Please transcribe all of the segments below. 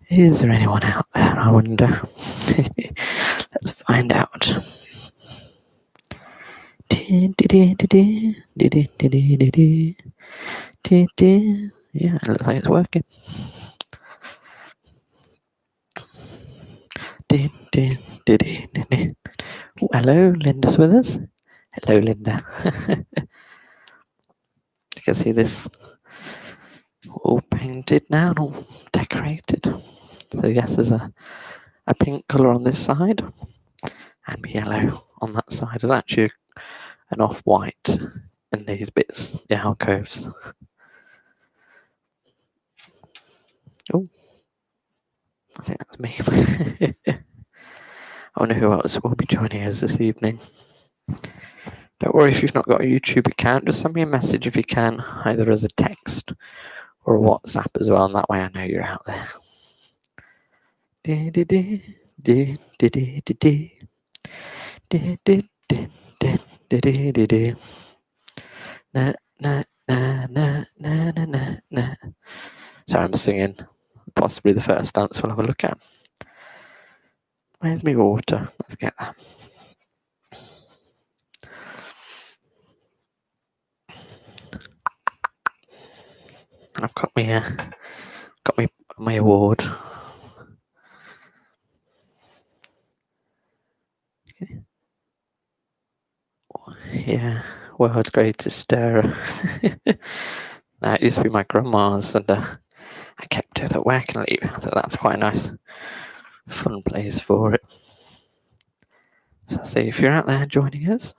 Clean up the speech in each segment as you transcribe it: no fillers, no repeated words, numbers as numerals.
Is there anyone out there, I wonder? Let's find out. Yeah, it looks like it's working. Oh, hello, Linda's with us. Hello, Linda. You can see this all painted now and all decorated. So yes, there's a pink colour on this side and yellow on that side. There's actually an off-white in these bits, the alcoves. Oh, I think that's me. I wonder who else will be joining us this evening. Don't worry if you've not got a YouTube account, just send me a message if you can, either as a text or a WhatsApp as well, and that way I know you're out there. So I'm singing possibly the first dance we'll have a look at. Where's my water? Let's get that. I've got my award. Yeah, world's greatest starer. That used to be my grandma's, and I kept it. Where can I leave it? That's quite a nice, fun place for it. So see if you're out there joining us,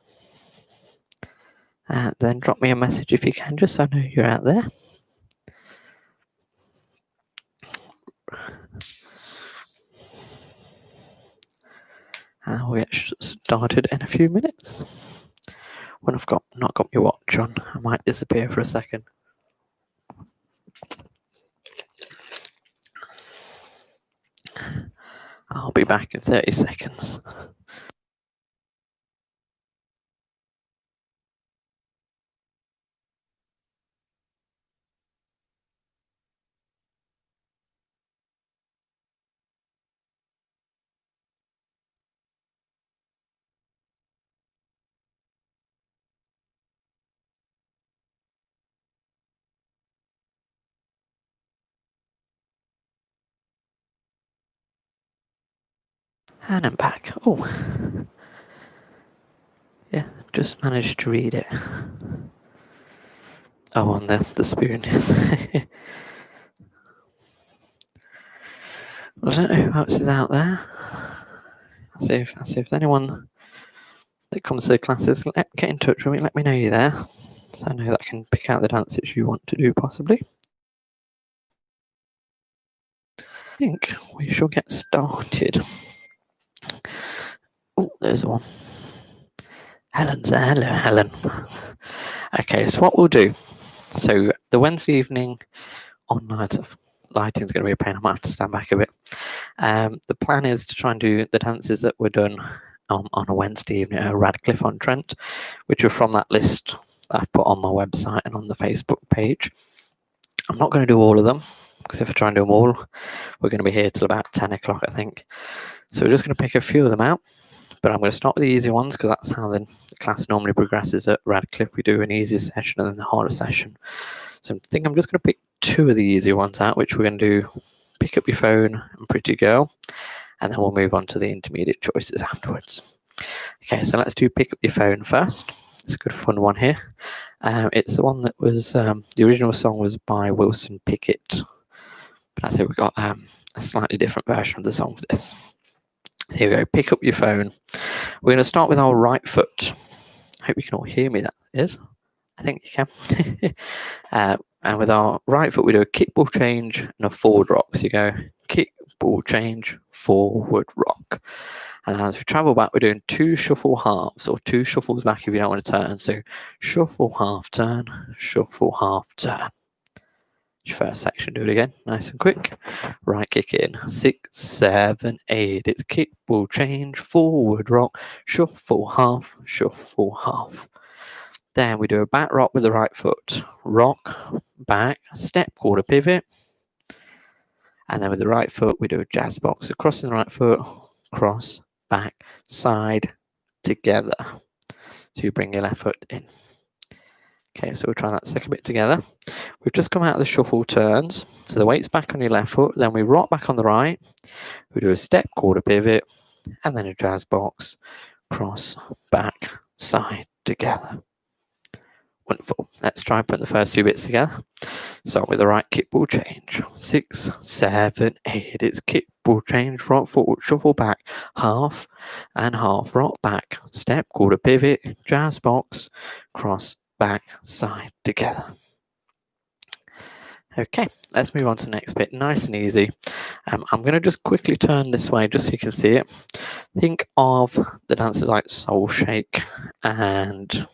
then drop me a message if you can, just so I know you're out there. And we'll get started in a few minutes. When I've not got my watch on, I might disappear for a second. I'll be back in 30 seconds. And I'm back. Oh, yeah, just managed to read it. Oh, on the spoon. Well, I don't know who else is out there. I'll see if there's anyone that comes to the classes. Get in touch with me. Let me know you're there, so I know that I can pick out the dances you want to do, possibly. I think we shall get started. Oh, there's one. Helen's there. Hello, Helen. Okay, so what we'll do. So the Wednesday evening on lighting is going to be a pain. I might have to stand back a bit. The plan is to try and do the dances that were done on a Wednesday evening at Radcliffe-on-Trent, which are from that list that I put on my website and on the Facebook page. I'm not going to do all of them, because if I try and do them all, we're going to be here till about 10 o'clock, I think. So we're just going to pick a few of them out, but I'm going to start with the easy ones, because that's how the class normally progresses at Radcliffe. We do an easy session and then the harder session. So I think I'm just going to pick two of the easy ones out, which we're going to do Pick Up Your Phone and Pretty Girl, and then we'll move on to the intermediate choices afterwards. Okay, so let's do Pick Up Your Phone first. It's a good fun one here. It's the one that was, the original song was by Wilson Pickett, but I think we've got a slightly different version of the song for this. Here we go, Pick Up Your Phone. We're going to start with our right foot. Hope you can all hear me, that is. I think you can. And with our right foot, we do a kick, ball change, and a forward rock. So you go kick, ball change, forward rock. And as we travel back, we're doing two shuffle halves, or two shuffles back if you don't want to turn. So shuffle, half turn, shuffle, half turn. First section, do it again, nice and quick. Right kick in, 6, 7, 8. It's kick, ball change, forward rock, shuffle, half, shuffle, half. Then we do a back rock with the right foot. Rock, back, step, quarter pivot, And then with the right foot, we do a jazz box. So crossing the right foot, cross, back, side, together. So you bring your left foot in. Okay, so we'll try that second bit together. We've just come out of the shuffle turns. So the weight's back on your left foot, then we rock back on the right. We do a step, quarter pivot, and then a jazz box, cross, back, side, together. Wonderful. Let's try and put the first two bits together. Start with the right kick ball change. 6, 7, 8. It's kick ball change, rock forward, shuffle back, half and half, rock back, step, quarter pivot, jazz box, cross, back, side, together. Okay, let's move on to the next bit. Nice and easy. I'm going to just quickly turn this way just so you can see it. Think of the dances like Soul Shake and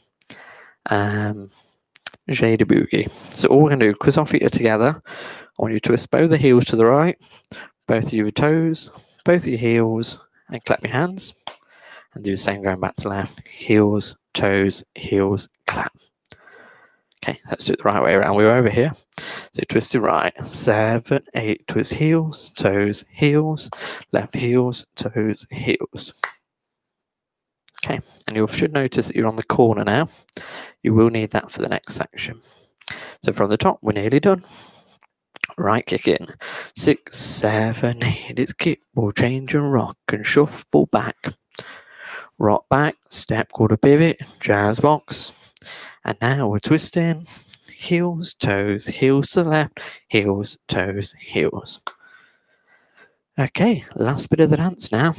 Jay de Boogie. So all we're going to do, cross our feet are together. I want you to twist both the heels to the right, both of your toes, both of your heels, and clap your hands. And do the same going back to left. Heels, toes, heels, clap. Okay, let's do it the right way around. We're over here. So twist to right. 7, 8. Twist heels, toes, heels, left heels, toes, heels. Okay, and you should notice that you're on the corner now. You will need that for the next section. So from the top, we're nearly done. Right kick in. 6, 7, 8. It's kick, ball change and rock and shuffle back. Rock back, step, quarter pivot, jazz box. And now we're twisting. Heels, toes, heels to the left, heels, toes, heels. Okay, last bit of the dance now.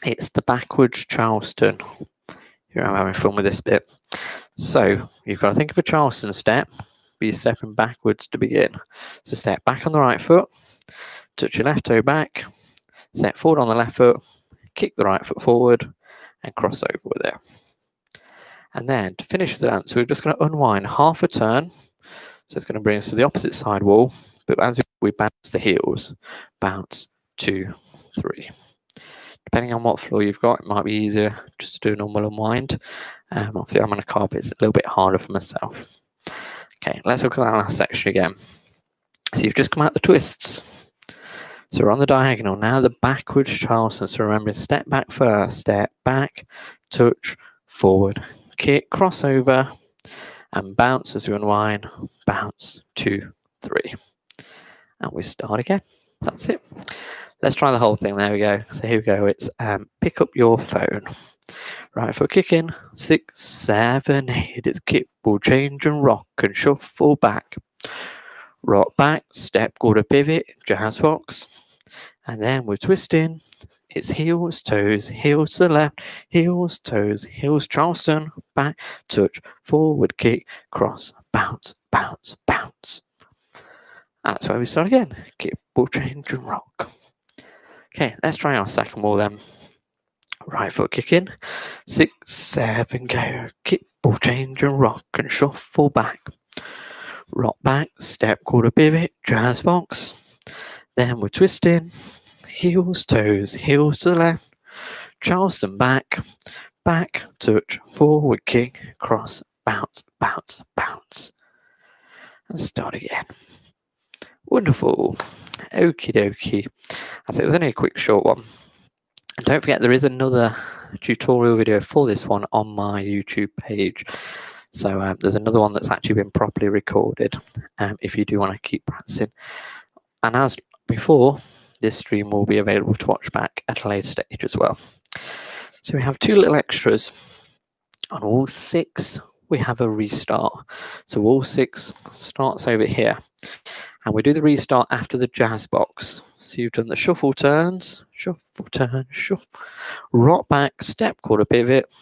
It's the backwards Charleston. Here I'm having fun with this bit. So you've got to think of a Charleston step, but you're stepping backwards to begin. So step back on the right foot, touch your left toe back, step forward on the left foot, kick the right foot forward, and cross over with it. And then to finish the dance, we're just going to unwind half a turn. So it's going to bring us to the opposite side wall. But as we bounce the heels, bounce, 2, 3. Depending on what floor you've got, it might be easier just to do a normal unwind. Obviously, I'm on a carpet, it's a little bit harder for myself. Okay, let's look at that last section again. So you've just come out the twists. So we're on the diagonal. Now the backwards Charleston. So remember, step back first, step back, touch, forward, kick, crossover, and bounce as we unwind. Bounce, 2, 3. And we start again. That's it. Let's try the whole thing. There we go. So here we go. It's pick up your phone. Right foot kick in. 6, 7, 8. It's kick, ball change and rock and shuffle back. Rock back, step, quarter pivot, jazz box. And then we're twisting. It's heels, toes, heels to the left, heels, toes, heels, Charleston, back, touch, forward, kick, cross, bounce, bounce, bounce. That's where we start again. Kick, ball change and rock. Okay, let's try our second wall then. Right foot kick in. 6, 7, go. Kick, ball change and rock and shuffle back. Rock back, step, quarter pivot, jazz box. Then we're twisting. Heels, toes, heels to the left. Charleston back, back, touch, forward kick, cross, bounce, bounce, bounce. And start again. Wonderful. Okie dokie. I think it was only a quick short one. And don't forget, there is another tutorial video for this one on my YouTube page. So there's another one that's actually been properly recorded if you do want to keep practicing. And as before, this stream will be available to watch back at a later stage as well. So we have 2 little extras. On all 6, we have a restart. So all 6 starts over here. And we do the restart after the jazz box. So you've done the shuffle turns, shuffle, turn, shuffle, rock back, step, quarter pivot,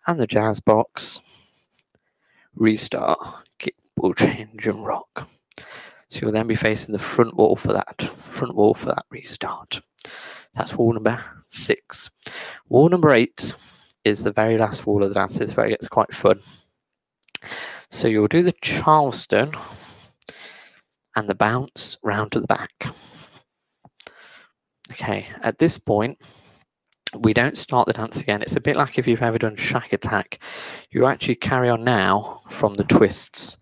and the jazz box. Restart, kick, ball change, and rock. So you'll then be facing the front wall for that restart. That's wall number 6. Wall number 8 is the very last wall of the dance. This is where it gets quite fun. So you'll do the Charleston and the bounce round to the back. Okay, at this point, we don't start the dance again. It's a bit like if you've ever done Shack Attack. You actually carry on now from the twists.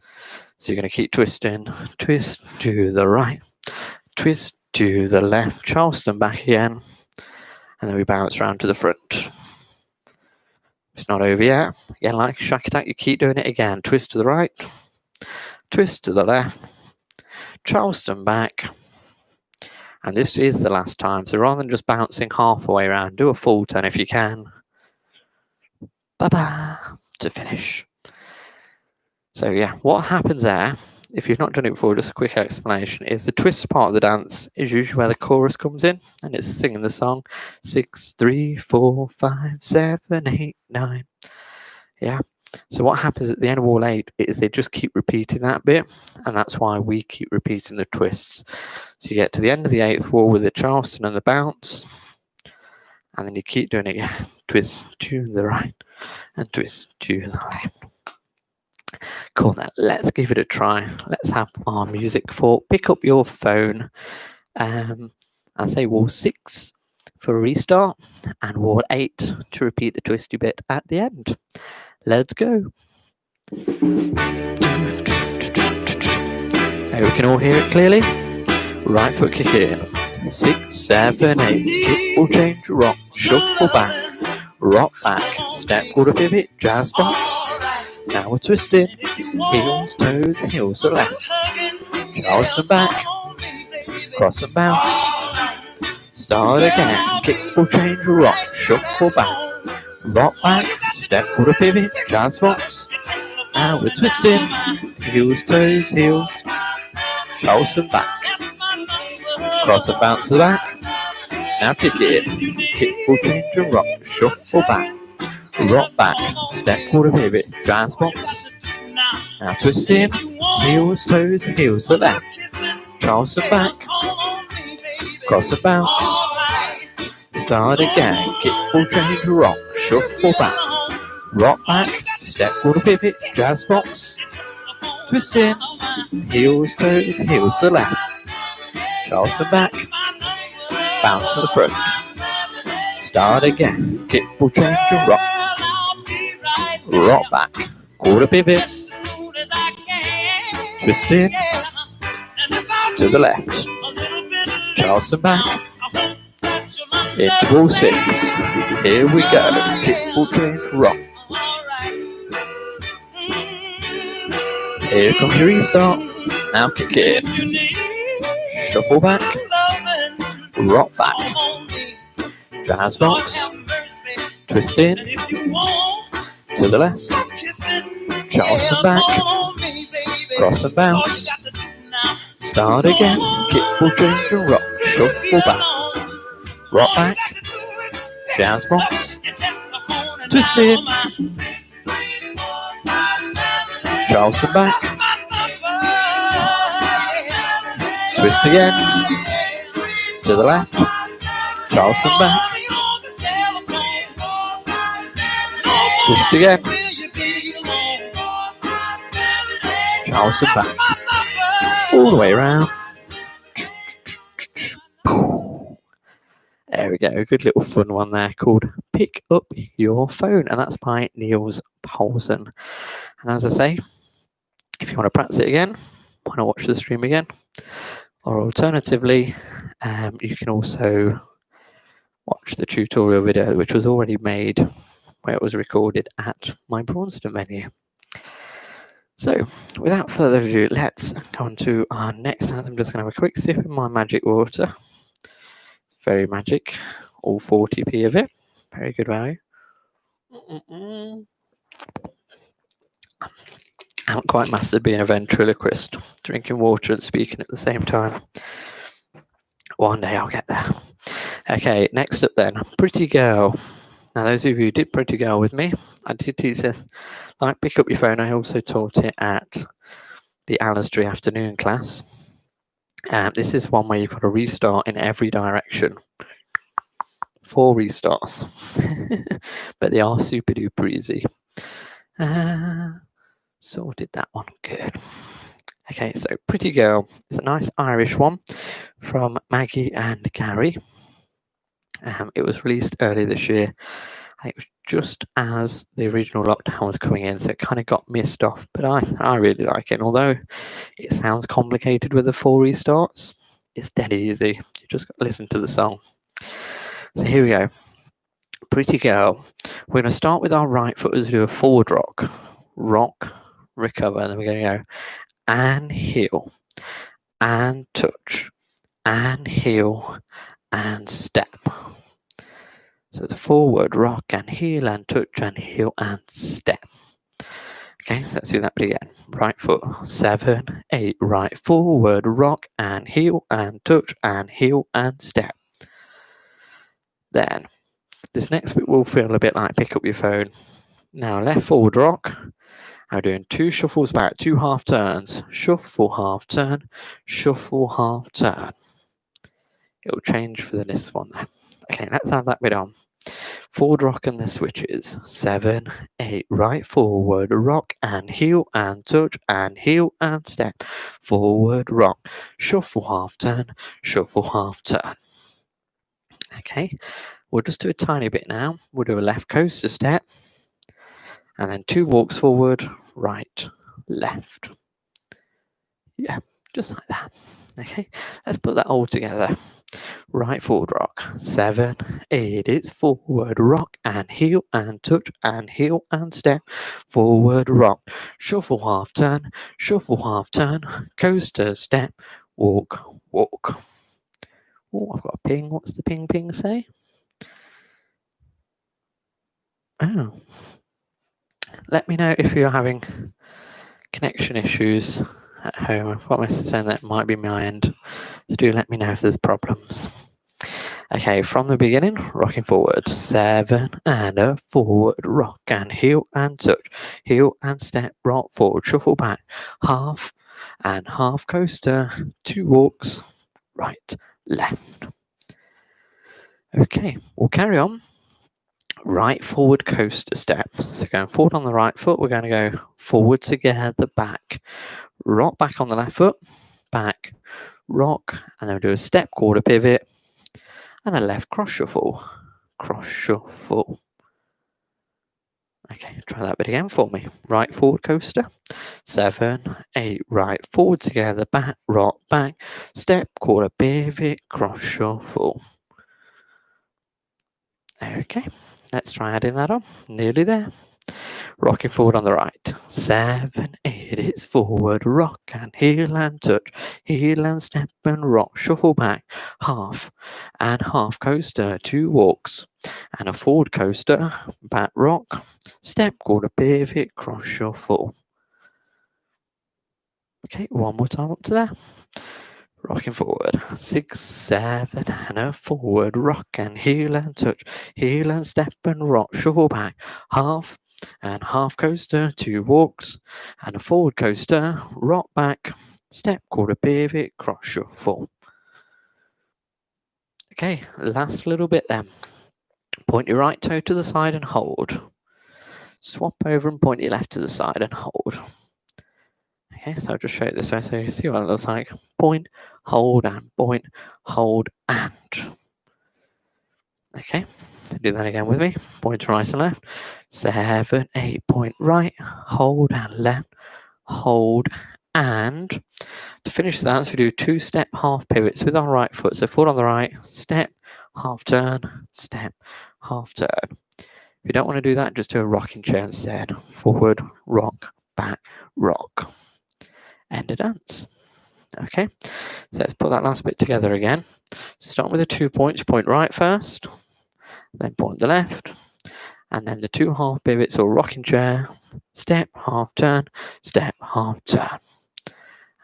So you're going to keep twisting, twist to the right, twist to the left, Charleston back again, and then we bounce round to the front. It's not over yet. Again, like a shack attack, you keep doing it again. Twist to the right, twist to the left, Charleston back. And this is the last time, so rather than just bouncing halfway around, do a full turn if you can. Ba-ba, to finish. So yeah, what happens there, if you've not done it before, just a quick explanation, is the twist part of the dance is usually where the chorus comes in, and it's singing the song 6, 3, 4, 5, 7, 8, 9. Yeah. So what happens at the end of wall 8 is they just keep repeating that bit, and that's why we keep repeating the twists. So you get to the end of the 8th wall with the Charleston and the bounce, and then you keep doing it again. Twist to the right and twist to the left. Cool, then let's give it a try. Let's have our music for pick up your phone. I'll say wall 6 for a restart, and wall 8 to repeat the twisty bit at the end. Let's go. We can all hear it clearly. Right foot kick in. 6, 7, 8. Kick will change, rock, shuffle back, rock back, step quarter pivot, jazz box. Now we're twisting. Heels, toes, heels to left. Charleston back. Cross and bounce. Start again. Kick will change, rock, shuffle back. Rock back, step quarter pivot, jazz box. Now we're twisting. Heels, toes, heels. Charleston back. Cross and bounce to the back. Now kick it in. Kick will change and rock, shuffle back. Rock back, step quarter pivot, jazz box. Now twisting. Heels, toes, heels to left. Charleston back. Cross and bounce. Start again. Kick will change, rock, shuffle back. Rock back, step quarter pivot, jazz box. Twisting. Heels, toes, heels to the left. Charleston back. Bounce to the front. Start again. Kick will change and rock. Rock back. Quarter pivot. Twisting. To the left. Charleston back. Into wall 6. Here we go. Kick will change, rock. Here comes your restart. Now kick it in. Shuffle back. Rock back. Jazz box. Twist in. To the left. Charleston back. Cross and bounce. Start again. Kick will change and rock. Shuffle back. Rock back. Jazz box. Twist in. Charleston back. Twist again. To the left. Charleston back. Twist again. Charleston back. All the way around. There we go. Good little fun one there called Pick Up Your Phone. And that's by Niels Poulsen. And as I say, if you want to practice it again, why not watch the stream again? Or alternatively, you can also watch the tutorial video, which was already made where it was recorded at my Braunston venue. So, without further ado, let's go on to our next. I'm just going to have a quick sip of my magic water. Very magic. All 40p of it. Very good value. I haven't quite mastered being a ventriloquist, drinking water and speaking at the same time. One day I'll get there. Okay, next up then, Pretty Girl. Now, those of you who did Pretty Girl with me, I did teach this, like Pick Up Your Phone. I also taught it at the Ellis afternoon class. This is one where you've got to restart in every direction. 4 restarts. But they are super duper easy. Sorted that one. Good. Okay, so Pretty Girl is a nice Irish one from Maggie and Gary. It was released early this year. I think it was just as the original lockdown was coming in, so it kind of got missed off. But I really like it. And although it sounds complicated with the 4 restarts, It's dead easy. You just got to listen to the song. So here we go. Pretty girl. We're going to start with our right foot as we do a forward rock. Rock, recover, and then we're going to go and heel, and touch, and heel, and step. So the forward, rock, and heel, and touch, and heel, and step. Okay, so let's do that bit again. Right foot, 7, 8, right forward, rock, and heel, and touch, and heel, and step. Then, this next bit will feel a bit like pick up your phone. Now, left forward rock. I'm doing 2 shuffles back, 2 half turns. Shuffle, half turn, shuffle, half turn. It'll change for this one there. Okay, let's add that bit on. Forward rock and the switches. 7, 8, right forward, rock and heel and touch and heel and step. Forward rock, shuffle half turn, shuffle half turn. Okay, we'll just do a tiny bit now. We'll do a left coaster step and then 2 walks forward, right, left. Yeah, just like that. Okay, let's put that all together. Right forward rock, 7, 8, it's forward rock and heel and touch and heel and step. Forward rock, shuffle half turn, coaster step, walk, walk. Oh, I've got a ping. What's the ping ping say? Oh. Let me know if you're having connection issues at home. I've got a message saying that might be my end. So do let me know if there's problems. Okay, from the beginning, rocking forward. 7 and a forward, rock and heel and touch, heel and step, rock forward, shuffle back, half and half coaster, 2 walks, right, left. Okay, we'll carry on. Right forward coaster step. So going forward on the right foot, we're going to go forward together, back, rock back on the left foot, back, rock, and then we'll do a step quarter pivot, and a left cross shuffle, cross shuffle. Okay, try that bit again for me. Right forward coaster, 7, 8, right forward together, back, rock, back, step, quarter pivot, cross shuffle. Okay, let's try adding that on. Nearly there. Rocking forward on the right. 7, 8, it's forward, rock and heel and touch, heel and step and rock, shuffle back, half and half coaster, 2 walks, and a forward coaster, back rock, step, quarter pivot, cross shuffle. Okay, one more time up to there. Rocking forward, 6, 7, and a forward, rock and heel and touch, heel and step and rock, shuffle back, half and half coaster, 2 walks, and a forward coaster, rock back, step, quarter pivot, cross shuffle. Okay, last little bit then. Point your right toe to the side and hold. Swap over and point your left to the side and hold. Okay, so I'll just show it this way so you see what it looks like. Point, hold, and point, hold, and. Okay, so do that again with me. Point to right and left. 7, 8, point right, hold and left, hold and. To finish that, so we do 2 step half pivots with our right foot. So foot on the right, step, half turn, step, half turn. If you don't want to do that, just do a rocking chair instead. Forward, rock, back, rock. End of dance. Okay, so let's put that last bit together again. So start with the 2 points. Point right first, then point the left, and then the 2 half pivots or rocking chair, step, half turn, step, half turn.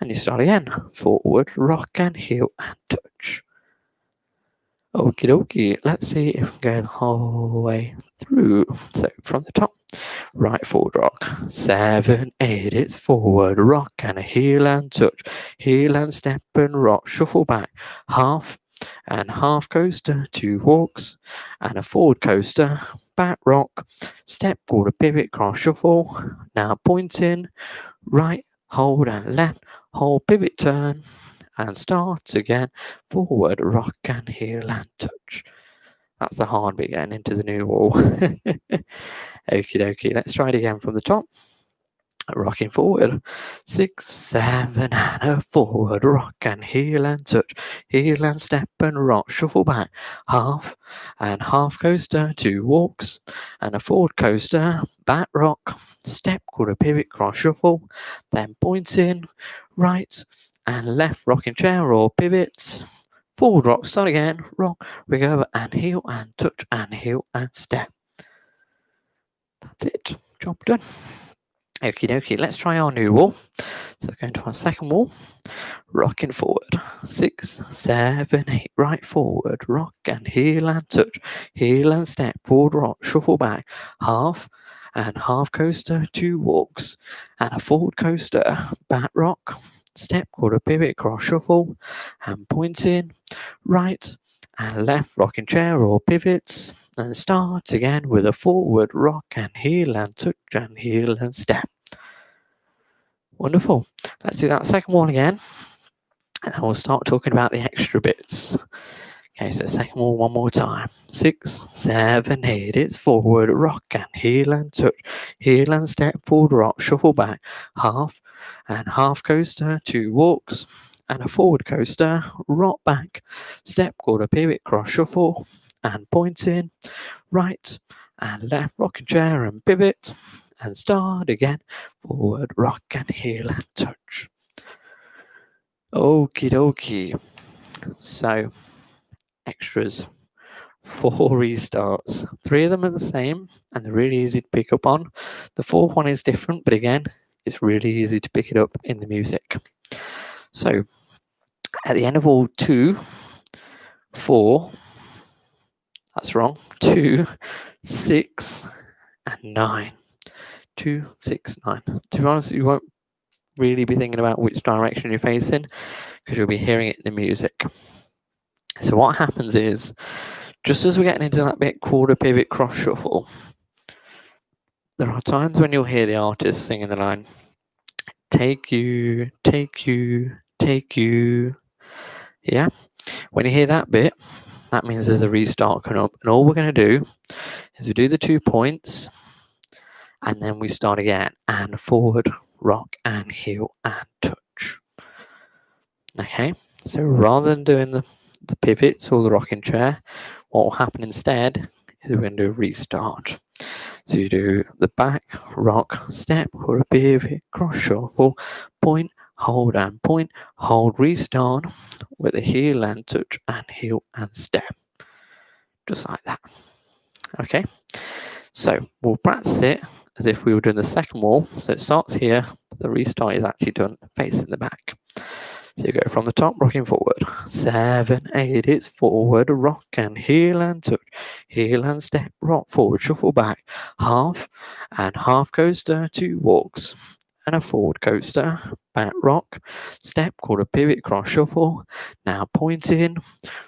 And you start again. Forward, rock and heel and touch. Okie dokie. Let's see if we can go the whole way through. So from the top, right forward rock. 7, 8, it's forward, rock and a heel and touch. Heel and step and rock. Shuffle back. Half and half coaster, 2 walks, and a forward coaster, back rock, step, quarter pivot, cross shuffle. Now pointing, right, hold and left, hold, pivot, turn, and start again, forward, rock and heel and touch. That's the hard bit getting into the new wall. Okie dokie, let's try it again from the top. Rocking forward. 6, 7, and a forward rock and heel and touch, heel and step and rock, shuffle back, half and half coaster, 2 walks and a forward coaster, back rock, step, quarter pivot, cross shuffle, then point in, right and left rocking chair or pivots, forward rock, start again, rock, rig over and heel and touch and heel and step. That's it, job done. Okie dokie, let's try our new wall. So going to our second wall, rocking forward. 6, 7, 8, right forward, rock and heel and touch, heel and step, forward rock, shuffle back, half and half coaster, 2 walks, and a forward coaster, back rock, step, quarter pivot, cross shuffle, and point in, right and left rocking chair or pivots, and start again with a forward rock and heel and touch and heel and step. Wonderful. Let's do that second one again, and then we'll start talking about the extra bits. Okay, so second one one more time. 6, 7, 8, it's forward, rock and heel and touch, heel and step, forward rock, shuffle back, half and half coaster, 2 walks, and a forward coaster, rock back, step, quarter pivot, cross shuffle, and point in, right and left, rocking chair and pivot, and start again, forward, rock and heel and touch. Okie dokie. So, extras, 4 restarts. 3 of them are the same, and they're really easy to pick up on. The 4th one is different, but again, it's really easy to pick it up in the music. So, at the end of all 2, 4, that's wrong, 2, 6, and 9. 2, 6, 9. To be honest, you won't really be thinking about which direction you're facing because you'll be hearing it in the music. So what happens is, just as we're getting into that bit quarter pivot cross shuffle, there are times when you'll hear the artist singing the line, take you, take you, take you. Yeah? When you hear that bit, that means there's a restart coming up. And all we're going to do is we do the 2 points, and then we start again, and forward, rock, and heel, and touch. Okay? So rather than doing the pivots or the rocking chair, what will happen instead is we're going to do a restart. So you do the back, rock, step, or a pivot, cross shuffle, point, hold, restart with a heel and touch and heel and step. Just like that. Okay? So we'll practice it as if we were doing the second wall. So it starts here, the restart is actually done facing the back. So you go from the top, rocking forward. 7, 8, it's forward, rock and heel and touch, heel and step, rock forward, shuffle back, half and half coaster, 2 walks, and a forward coaster, back rock, step, quarter pivot, cross shuffle, now point in,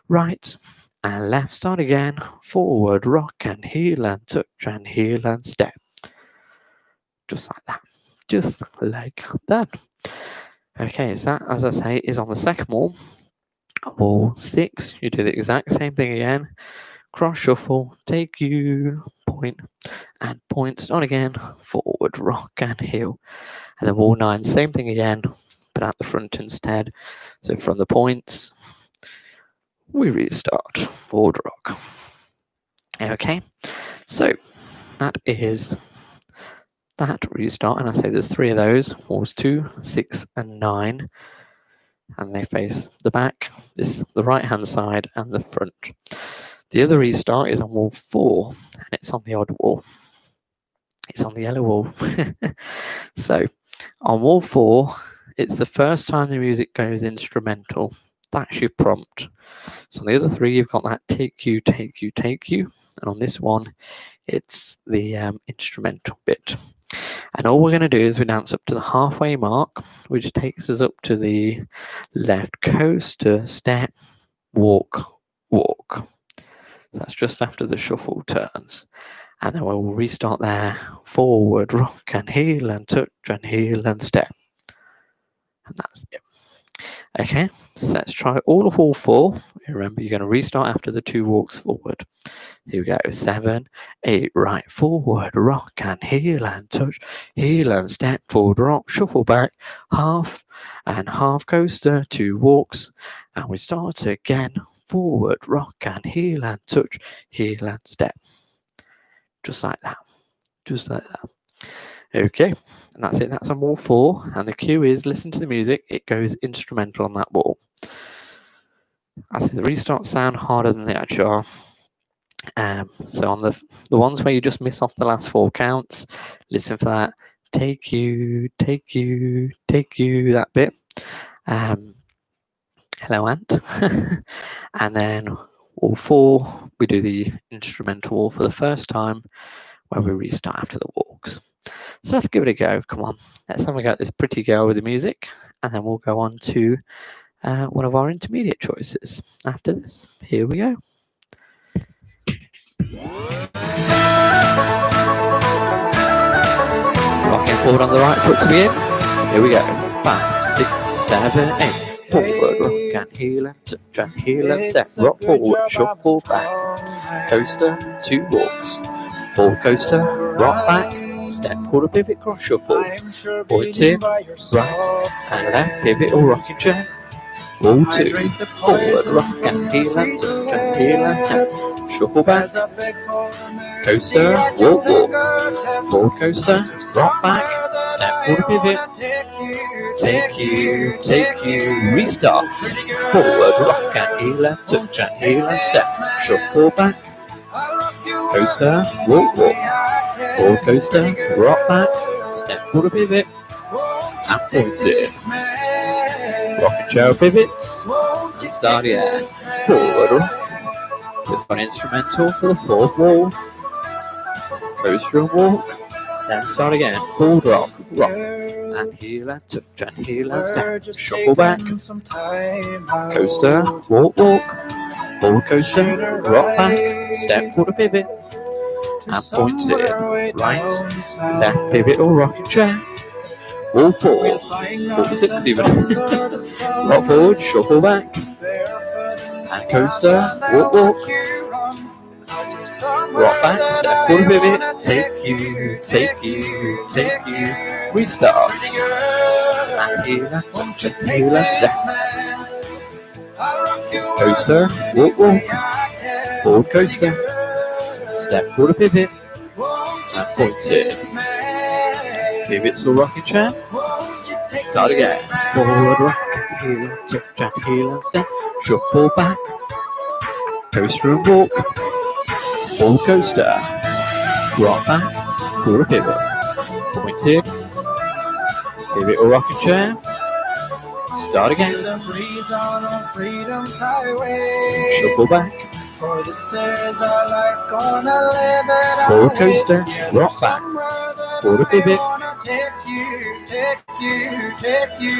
right and left, start again, forward, rock and heel and touch and heel and step. Just like that. Just like that. Okay, so that, as I say, is on the second wall. Wall 6, you do the exact same thing again. Cross shuffle, take you, point, and point, start again, forward, rock, and heel. And then wall 9, same thing again, but at the front instead. So from the points, we restart, forward, rock. Okay, so that is that restart, and I say there's 3 of those, walls 2, 6, and 9. And they face the back, this the right hand side and the front. The other restart is on wall 4, and it's on the odd wall. It's on the yellow wall. So on wall 4, it's the first time the music goes instrumental. That's your prompt. So on the other 3, you've got that take you, take you, take you. And on this one, it's the instrumental bit. And all we're going to do is we dance up to the halfway mark, which takes us up to the left coaster, step, walk, walk. So that's just after the shuffle turns. And then we'll restart there, forward, rock and heel and touch and heel and step. And that's it. Okay, so let's try all four. Remember, you're going to restart after the 2 walks forward. Here we go. 7, 8, right forward, rock and heel and touch, heel and step forward, rock, shuffle back, half and half coaster, 2 walks, and we start again. Forward, rock and heel and touch, heel and step. Just like that. Just like that. Okay, and that's it. That's on wall 4, and the cue is listen to the music. It goes instrumental on that wall. I say the restarts sound harder than they actually are. So on the ones where you just miss off the last 4 counts, listen for that. Take you, that bit. Hello, Ant. And then wall 4, we do the instrumental for the first time, where we restart after the walks. So let's give it a go. Come on, let's have a go at this pretty girl with the music, and then we'll go on to one of our intermediate choices after this. Here we go. Rocking forward on the right foot to begin. Here we go. 5, 6, 7, 8. Forward, rock and heel and touch and heel and step. Rock forward, shuffle back. Coaster, 2 walks. Forward coaster, rock back. Step forward, pivot, cross shuffle. Point in, right and left, pivot or rocking chair. Wall 2. Forward, rock and heel and touch and heel and step. Shuffle back. Coaster, walk, walk. Forward coaster, rock back. Step forward, pivot. Take you, restart. Forward, rock and heel and touch and heel and step. Shuffle back. Coaster, walk, walk. Forward coaster, rock back. Step forward, pivot. And point it. Rocking chair pivots. And start again. Forward rock. So it's got an instrumental for the 4th wall. Coaster and walk. Then start again. Forward rock, rock. And heel and touch and heel and step. Shuffle back. Coaster, walk, walk. Forward coaster, rock back. Step forward pivot. And point it. Right, left pivot or rocking chair. Wall 4. Wall 6 even. Rock forward, shuffle back. And coaster, walk, walk. Rock back, step forward pivot. Take you. Restart. And heel and touch and heel and step. Coaster, walk, walk. Forward coaster. Step forward pivot. And point it. Pivots or rocking chair. Start again. Forward rock and heel and touch and heel and step. Shuffle back. Coaster and walk. Full coaster. Rock back. Forward pivot. Pointed. Pivot or rocking chair. Start again. Shuffle back. Forward coaster. Rock back. Forward pivot.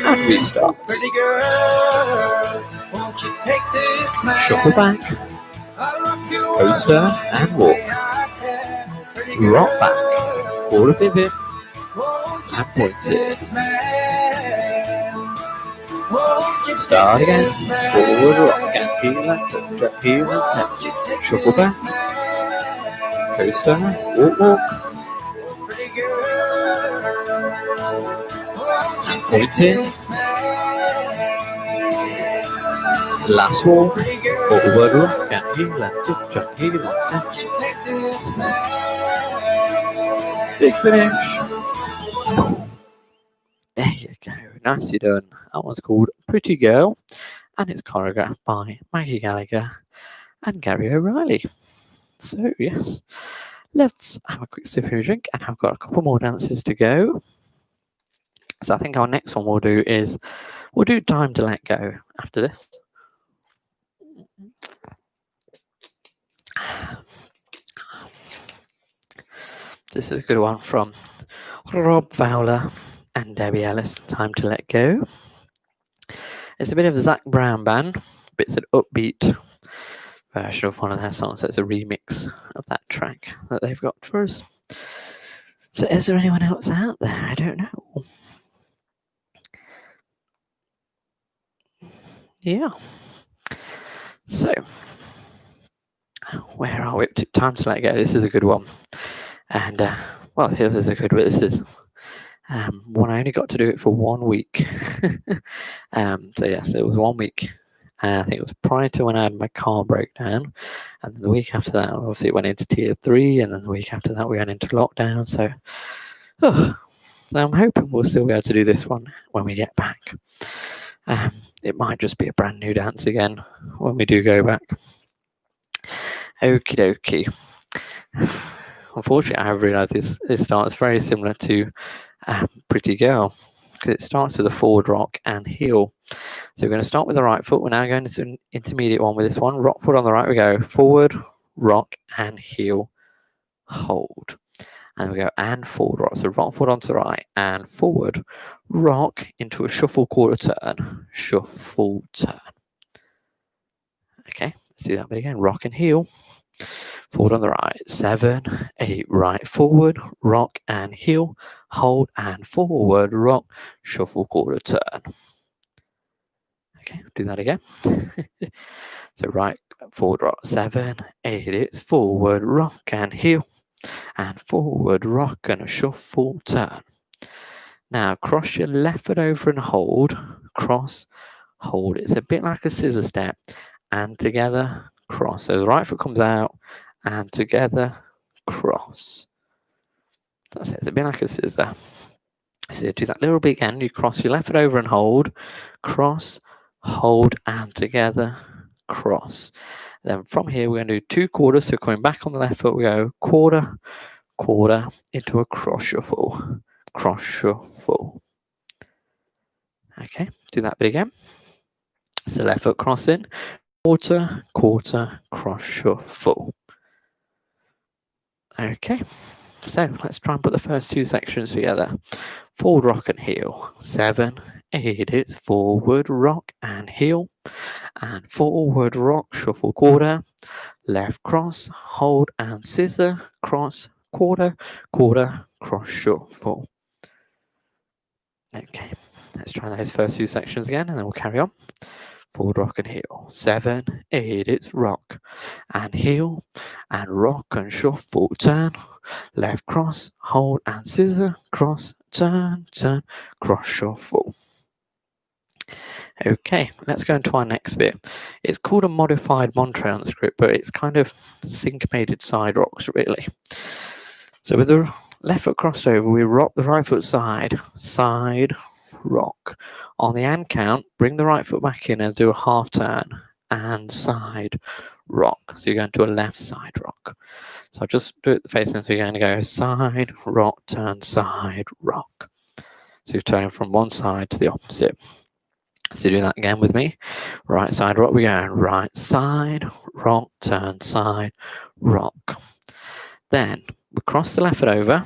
And restart. Shuffle back. Coaster and walk. Rock back. Forward pivot. And point it. Start again. Forward rock and heel and touch and heel and step. Shuffle back. Coaster. Walk, walk. And point in. Last walk. Forward rock and heel and touch and heel and step. Big finish. There you go. Nicely done. That one's called Pretty Girl, and it's choreographed by Maggie Gallagher and Gary O'Reilly. So, yes, let's have a quick sip of a drink, and I've got a couple more dances to go. So I think our next one we'll do Time to Let Go after this. This is a good one from Rob Fowler and Debbie Ellis, Time to Let Go. It's a bit of a Zac Brown band, but it's an upbeat version of one of their songs. So it's a remix of that track that they've got for us. So is there anyone else out there? I don't know. Yeah. So, where are we? Time to let go. This is a good one. And, well, here's a good one. This is one I only got to do it for 1 week. So, yes, it was 1 week. I think it was prior to when I had my car breakdown. And then the week after that, obviously, it went into tier 3. And then the week after that, we went into lockdown. So, so I'm hoping we'll still be able to do this one when we get back. It might just be a brand new dance again when we do go back. Okie dokie. Unfortunately, I have realised this starts very similar to Pretty Girl, because it starts with a forward rock and heel. So we're going to start with the right foot. We're now going into an intermediate one with this one. Rock foot on the right, we go forward, rock, and heel, hold. And we go and forward rock. So rock foot onto the right and forward, rock into a shuffle quarter turn, shuffle turn. Okay, let's do that bit again. Rock and heel. Forward on the right, 7, 8, right, forward, rock and heel, hold and forward, rock, shuffle quarter turn. Okay, do that again. So right, forward, rock, 7, 8, it's forward, rock and heel, and forward, rock and a shuffle turn. Now cross your left foot over and hold, cross, hold. It's a bit like a scissor step, and together, cross. So the right foot comes out, and together, cross. That's it. It's a bit like a scissor. So do that little bit again. You cross your left foot over and hold, cross, hold, and together, cross. Then from here, we're going to do 2 quarters. So coming back on the left foot, we go quarter, quarter into a cross shuffle, cross shuffle. Okay, do that bit again. So left foot crossing, quarter, quarter, cross shuffle. Okay, so let's try and put the first 2 sections together. Forward rock and heel, 7, 8, it's forward rock and heel, and forward rock, shuffle quarter, left cross, hold and scissor, cross, quarter, quarter, cross shuffle. Okay, let's try those first 2 sections again and then we'll carry on. Forward rock and heel, 7, 8, it's rock and heel, and rock and shuffle turn, left cross, hold and scissor, cross, turn, turn, cross shuffle. Okay, let's go into our next bit. It's called a modified Montre on the script, but it's kind of syncopated side rocks really. So with the left foot crossed over, we rock the right foot side, side, rock. On the and count, bring the right foot back in and do a half turn, and side, rock. So you're going to a left side rock. So I'll just do it facing this. We're going to go side, rock, turn, side, rock. So you're turning from one side to the opposite. So do that again with me. Right side rock, we're going right side, rock, turn, side, rock. Then we cross the left foot over.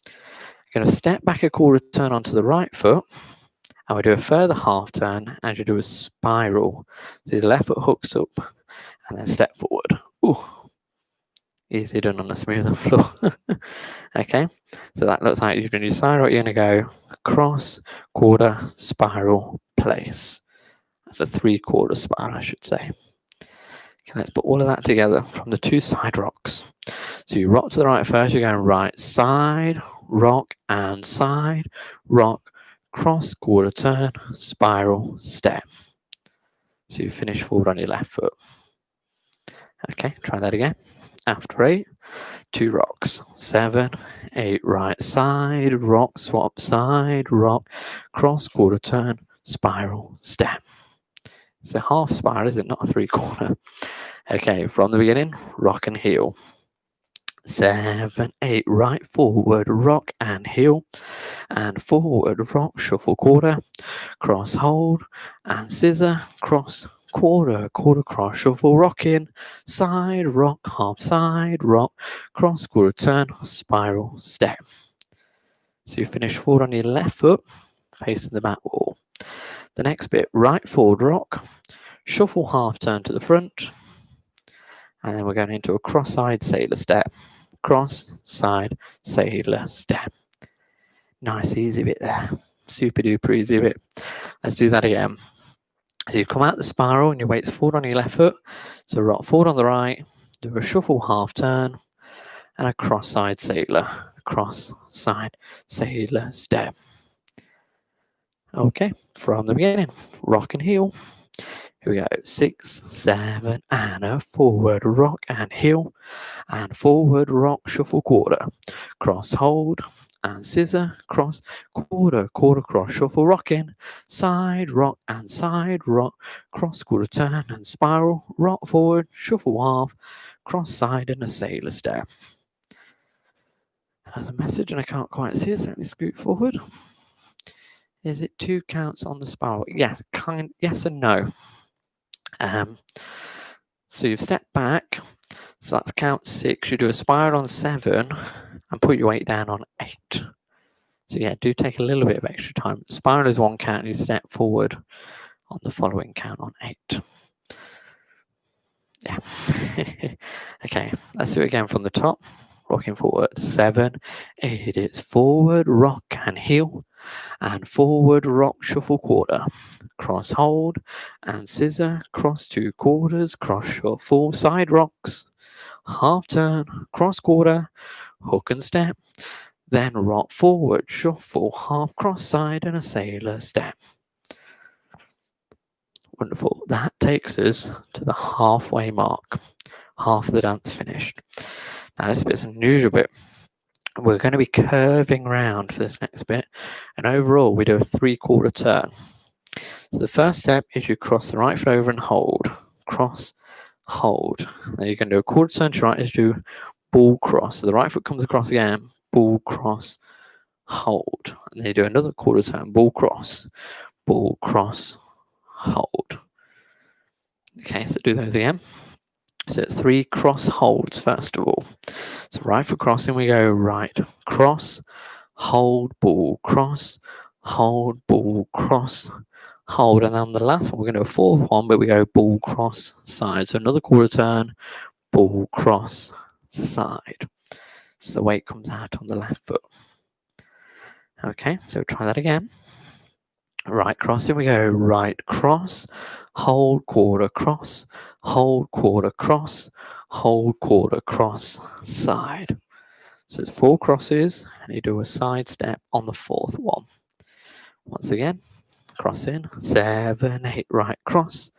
We're going to step back a quarter turn onto the right foot. And we do a further half turn and you do a spiral. So the left foot hooks up and then step forward. Ooh. Easy done on the smoother floor. Okay, so that looks like you're going to do side rock. You're going to go cross, quarter, spiral, place. That's a 3/4 spiral, I should say. Okay, let's put all of that together from the 2 side rocks. So you rock to the right first. You're going right side, rock, and side, rock, cross, quarter turn, spiral, step. So you finish forward on your left foot. Okay, try that again. After 8, 2 rocks, 7, 8, right side, rock, swap side, rock, cross, quarter turn, spiral, step. It's a half spiral, is it? Not a 3/4. Okay, from the beginning, rock and heel. 7, 8, right, forward, rock and heel, and forward, rock, shuffle quarter, cross, hold, and scissor, cross, quarter, quarter, cross, shuffle, rock in, side, rock, half side, rock, cross, quarter turn, spiral, step. So you finish forward on your left foot, facing the back wall. The next bit, right forward rock, shuffle half turn to the front, and then we're going into a cross-side sailor step. Cross, side, sailor step. Nice easy bit there. Super duper easy bit. Let's do that again. So you come out the spiral and your weight's forward on your left foot. So rock forward on the right, do a shuffle half turn, and a cross-side sailor. Cross-side sailor step. Okay, from the beginning. Rock and heel. Here we go. 6, 7, and a forward rock and heel. And forward rock, shuffle quarter. Cross hold and scissor, cross, quarter, quarter, cross, shuffle, rocking, side, rock, and side, rock, cross, quarter, turn, and spiral, rock forward, shuffle half, cross side, and a sailor step. Another message, and I can't quite see it, so let me scoot forward. Is it 2 counts on the spiral? Yeah, yes and no. So you've stepped back, so that's count 6. You do a spiral on 7 and put your weight down on 8. So yeah, do take a little bit of extra time. Spiral is 1 count, and you step forward on the following count on 8. Yeah. Okay, let's do it again from the top. Rocking forward. 7, 8 is forward, rock and heel, and forward, rock, shuffle quarter. Cross hold and scissor, cross 2 quarters, cross shuffle, side rocks, half turn, cross quarter, hook and step, then rock forward, shuffle, half cross side, and a sailor step. Wonderful. That takes us to the halfway mark. Half of the dance finished. Now this bit's an unusual bit. We're going to be curving round for this next bit, and overall we do a 3/4 turn. So the first step is you cross the right foot over and hold. Cross, hold. Then you can do a quarter turn to your right as you do ball cross. So the right foot comes across again, ball cross, hold. And then you do another quarter turn, ball cross, hold. Okay, so do those again. So it's 3 cross holds first of all. So right foot crossing, we go right, cross, hold, ball, cross, hold, ball, cross, hold. And on the last one, we're going to do a 4th one, but we go ball, cross, side. So another quarter turn, ball, cross, side. So the weight comes out on the left foot. Okay, so try that again. Right crossing, we go right cross, hold, quarter cross, hold, quarter cross, hold, quarter cross, side. So it's 4 crosses, and you do a side step on the 4th one. Once again, cross in, 7, 8, right cross,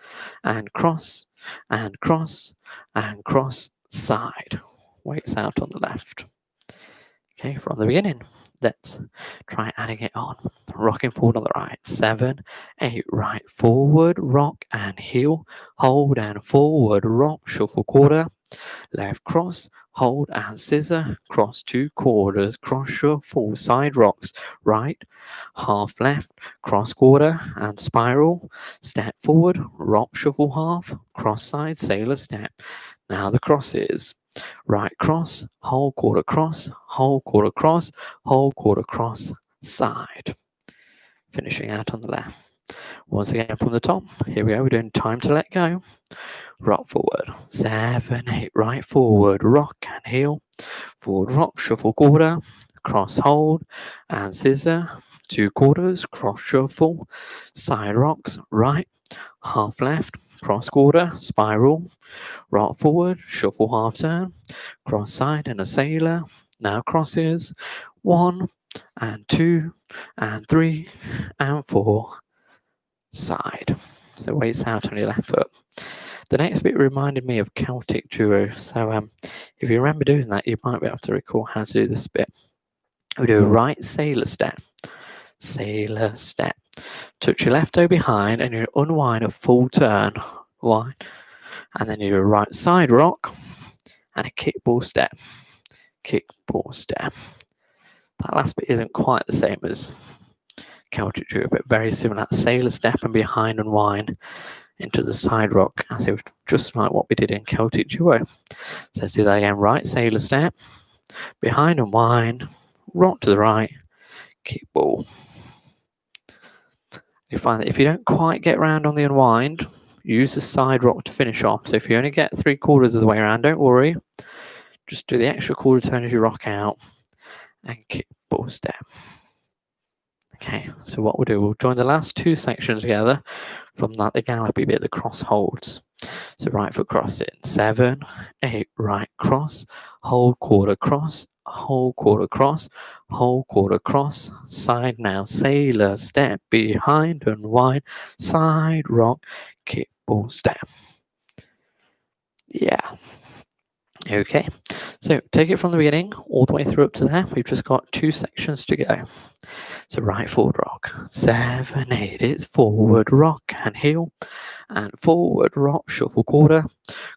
and cross, and cross, and cross, side. Weights out on the left. Okay, from the beginning. Let's try adding it on. Rocking forward on the right. 7, 8, right, forward, rock and heel, hold and forward, rock, shuffle quarter, left cross, hold and scissor, cross 2 quarters, cross shuffle, side rocks, right, half left, cross quarter and spiral, step forward, rock, shuffle half, cross side, sailor step. Now the crosses. Right cross, whole quarter cross, whole quarter cross, whole quarter cross, side. Finishing out on the left. Once again from the top. Here we go. We're doing time to let go. Rock forward. 7, 8, right forward, rock and heel. Forward rock, shuffle quarter, cross hold and scissor. 2 quarters, cross shuffle, side rocks, right, half left, cross quarter, spiral, rock forward, shuffle half turn, cross side and a sailor. Now crosses 1 and 2 and 3 and 4, side. So weights out on your left foot. The next bit reminded me of Celtic duo. So if you remember doing that, you might be able to recall how to do this bit. We do a right sailor step. Sailor step. Touch your left toe behind and you unwind a full turn. Wind. And then you do a right side rock and a kickball step. Kickball step. That last bit isn't quite the same as Celtic duo, but very similar. That sailor step and behind and wind into the side rock, as it was just like what we did in Celtic duo. So let's do that again. Right sailor step, behind and wind, rock to the right, kickball. You find that if you don't quite get round on the unwind, use the side rock to finish off. So if you only get 3/4 of the way around, don't worry. Just do the extra quarter turn as you rock out and kickball step. Okay, so what we'll do, we'll join the last two sections together from that the Gallagher bit, the cross holds. So right foot cross in, 7, 8, right cross, whole quarter cross, whole quarter cross, whole quarter cross, side now, sailor, step behind and wide, side rock, kick, ball, step. Yeah. Okay, so take it from the beginning all the way through up to there. We've just got 2 sections to go. So right forward rock, 7, 8, it's forward rock and heel, and forward rock, shuffle quarter,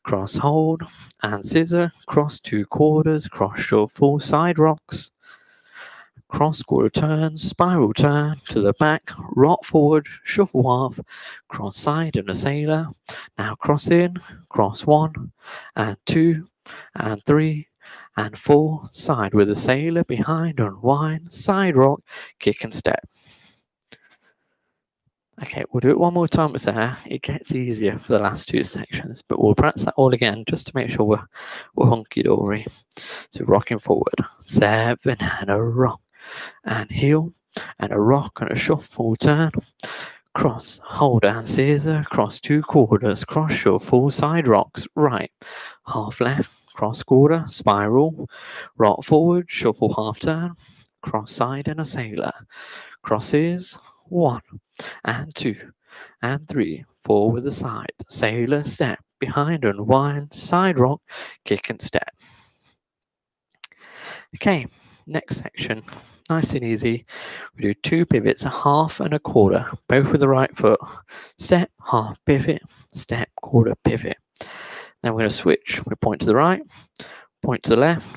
cross hold, and scissor, cross 2 quarters, cross shuffle, side rocks, cross quarter turn, spiral turn to the back, rock forward, shuffle half, cross side and a sailor, now cross in, cross 1, and 2, and 3, and 4, side with a sailor behind, unwind, side rock, kick and step. Okay, we'll do it one more time with there. It gets easier for the last 2 sections, but we'll practice that all again just to make sure we're hunky-dory. So rocking forward, 7 and a rock, and heel, and a rock and a shuffle turn, cross, hold and scissor, cross 2 quarters, cross shuffle, side rocks, right, half left, cross quarter, spiral, rock forward, shuffle half turn, cross side and a sailor, crosses, 1, and 2, and 3, 4 with a side, sailor, step, behind and wide, side rock, kick and step. Okay, next section, nice and easy. We do 2 pivots, a half and a quarter, both with the right foot. Step, half pivot, step, quarter pivot. Then we're going to switch. We point to the right, point to the left,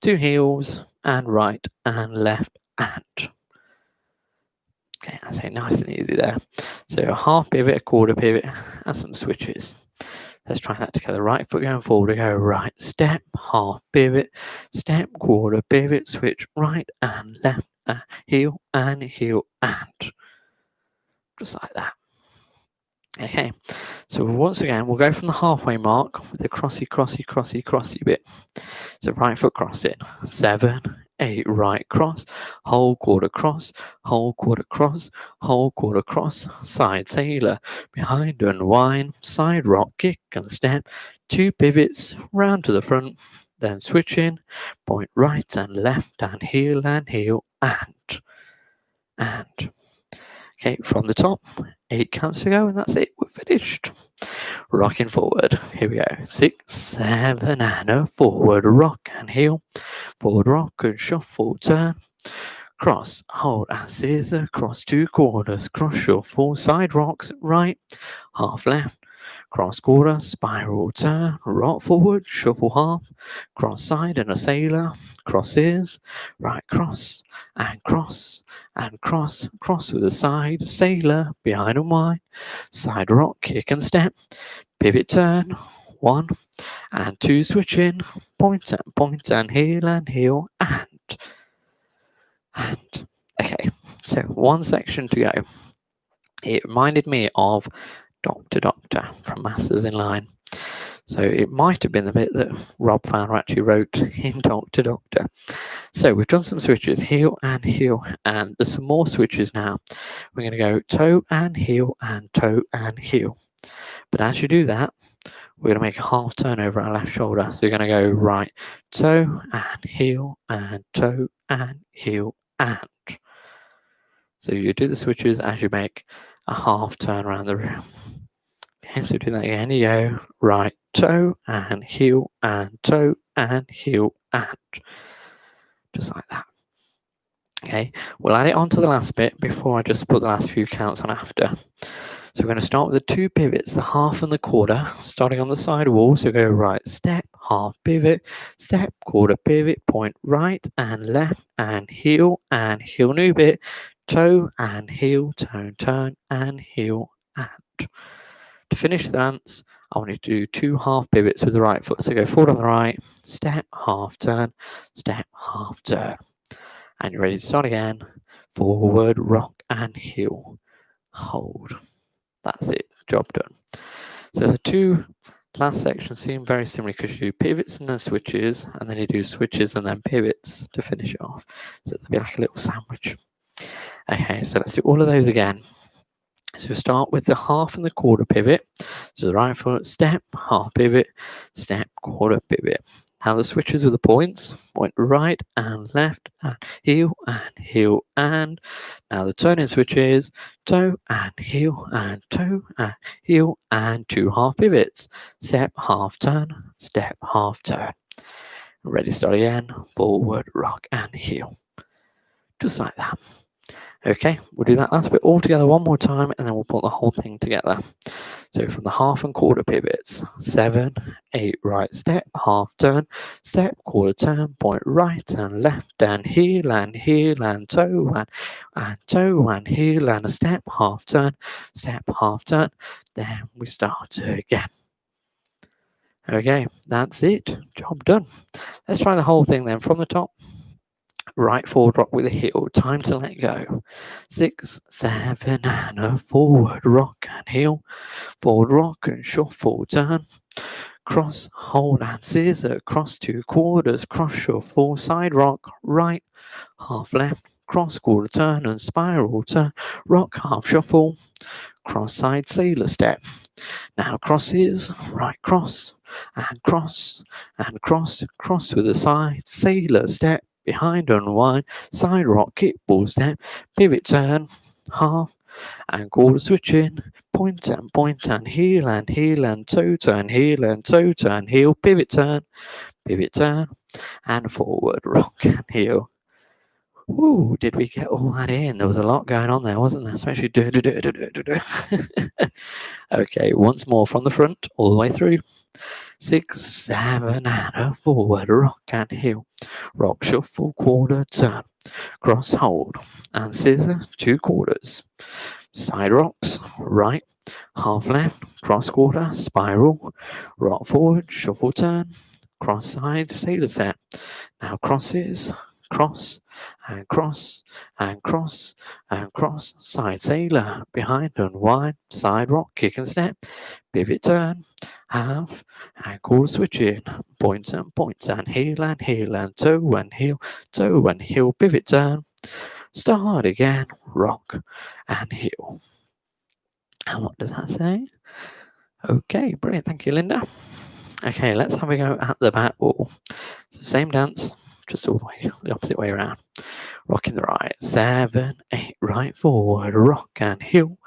2 heels, and right and left and. Okay, I say nice and easy there. So a half pivot, a quarter pivot, and some switches. Let's try that together. Right foot going forward, we go right, step, half pivot, step, quarter pivot, switch right and left, heel, and just like that. Okay, so once again, we'll go from the halfway mark with the crossy bit. So right foot cross in, 7, 8, right cross, whole quarter cross, whole quarter cross, whole quarter cross, side sailor, behind unwind, side rock, kick and step, 2 pivots, round to the front, then switch in, point right and left and heel, and. Okay, from the top, 8 counts to go, and that's it, we're finished. Rocking forward, here we go, 6, 7, and a forward rock and heel, forward rock and shuffle turn, cross, hold and scissor, cross 2 quarters, cross shuffle, side rocks, right, half left, cross quarter, spiral turn, rock forward, shuffle half, cross side and a sailor, crosses, right cross, and cross, and cross, cross with a side, sailor, behind and wide, side rock, kick and step, pivot turn, 1, and 2 switch in, point and heel, and. Okay, so 1 section to go. It reminded me of Doctor from Masters in Line. So it might have been the bit that Rob Fowler actually wrote in Doctor. So we've done some switches, heel, and there's some more switches now. We're going to go toe and heel, But as you do that, we're going to make a half turn over our left shoulder. So you're going to go right, toe and heel, and toe and heel, and. So you do the switches as you make a half turn around the room. Okay, so do that again. You go right, toe and heel, and toe and heel, and. Just like that. Okay, we'll add it on to the last bit before I just put the last few counts on after. So we're going to start with the 2 pivots, the half and the quarter, starting on the side wall. So go right, step, half pivot, step, quarter pivot, point right and left and heel new bit, toe and heel, turn and heel, and. To finish the dance, I want you to do 2 half pivots with the right foot. So go forward on the right, step, half turn, and you're ready to start again. Forward, rock and heel, hold. That's it, job done. So the 2 last sections seem very similar because you do pivots and then switches, and then you do switches and then pivots to finish it off. So it'll be like a little sandwich. Okay, so let's do all of those again. So start with the half and the quarter pivot. So the right foot, step, half pivot, step, quarter pivot. Now the switches with the points, point right and left and heel and heel and. Now the turning switches, toe and heel and toe and heel and 2 half pivots. Step, half turn, step, half turn. Ready, start again, forward, rock and heel. Just like that. Okay, we'll do that last bit all together one more time and then we'll put the whole thing together. So from the half and quarter pivots, 7, 8, right step, half turn, step, quarter turn, point right and left and heel and toe and toe and heel and a step, half turn, then we start again. Okay, that's it, job done. Let's try the whole thing then from the top. Right forward rock with a heel, time to let go. 6, 7 and a forward rock and heel. Forward rock and shuffle turn. Cross, hold and scissor, cross 2 quarters, cross shuffle, side rock, right, half left, cross quarter turn and spiral turn, rock, half shuffle, cross side sailor step. Now crosses, right cross, and cross, and cross, cross with a side, sailor step, behind unwind, side rock, kickball step, pivot turn, half, and quarter switch in, point and heel and toe turn, heel and toe turn, heel, pivot turn, and forward, rock and heel. Ooh, did we get all that in? There was a lot going on there, wasn't there? Especially do. Okay, once more from the front, all the way through. 6, 7 and a forward, rock and heel. Rock, shuffle, quarter, turn. Cross, hold, and scissor, 2 quarters. Side rocks, right, half left, cross quarter, spiral, rock forward, shuffle turn, cross side, sailor step. Now crosses, cross, and cross, and cross, and cross, side sailor, behind unwind, side rock, kick and step, pivot turn, half, and quarter switch in, point and heel and toe and heel, pivot turn. Start again, rock and heel. And what does that say? Okay, brilliant. Thank you, Linda. Okay, let's have a go at the back wall. So same dance, just all the way, the opposite way around. Rocking the right, 7, 8, right forward, rock and heel.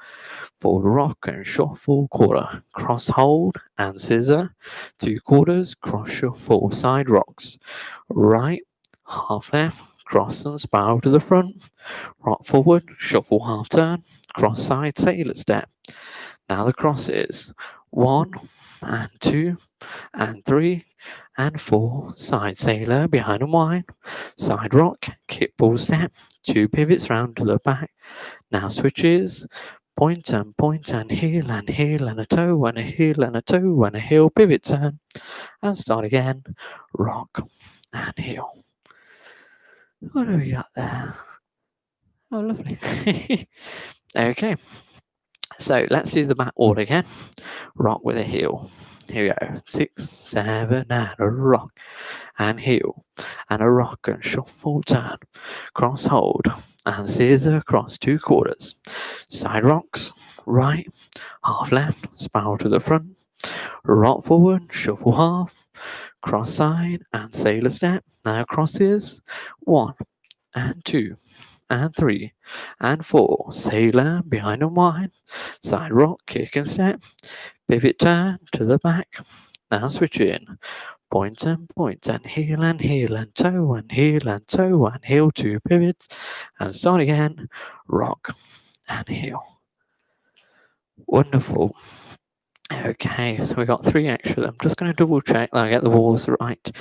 Forward rock and shuffle, quarter, cross hold and scissor. 2 quarters, cross shuffle, side rocks. Right, half left, cross and spiral to the front. Rock forward, shuffle half turn, cross side, sailor step. Now the crosses, 1 and 2 and 3 and 4, side sailor, behind and wide, side rock, kickball step, 2 pivots round to the back. Now switches, point and heel and a toe and a heel and a toe and a heel, pivot turn, and start again, rock and heel. What have we got there? Oh, lovely. Okay. So let's do the back wall again. Rock with a heel. Here we go. 6, 7 and a rock and heel and a rock and shuffle turn. Cross hold and scissor cross 2 quarters. Side rocks, right, half left, spiral to the front. Rock forward, shuffle half, cross side and sailor step. Now crosses, 1 and 2. And 3 and 4, sailor, behind and wide, side rock, kick and step, pivot turn to the back, now switch in, point and heel and toe and toe and heel, 2 pivots, and start again, rock and heel. Wonderful. Okay, so we got 3 extra. I'm just going to double check that I get the walls right.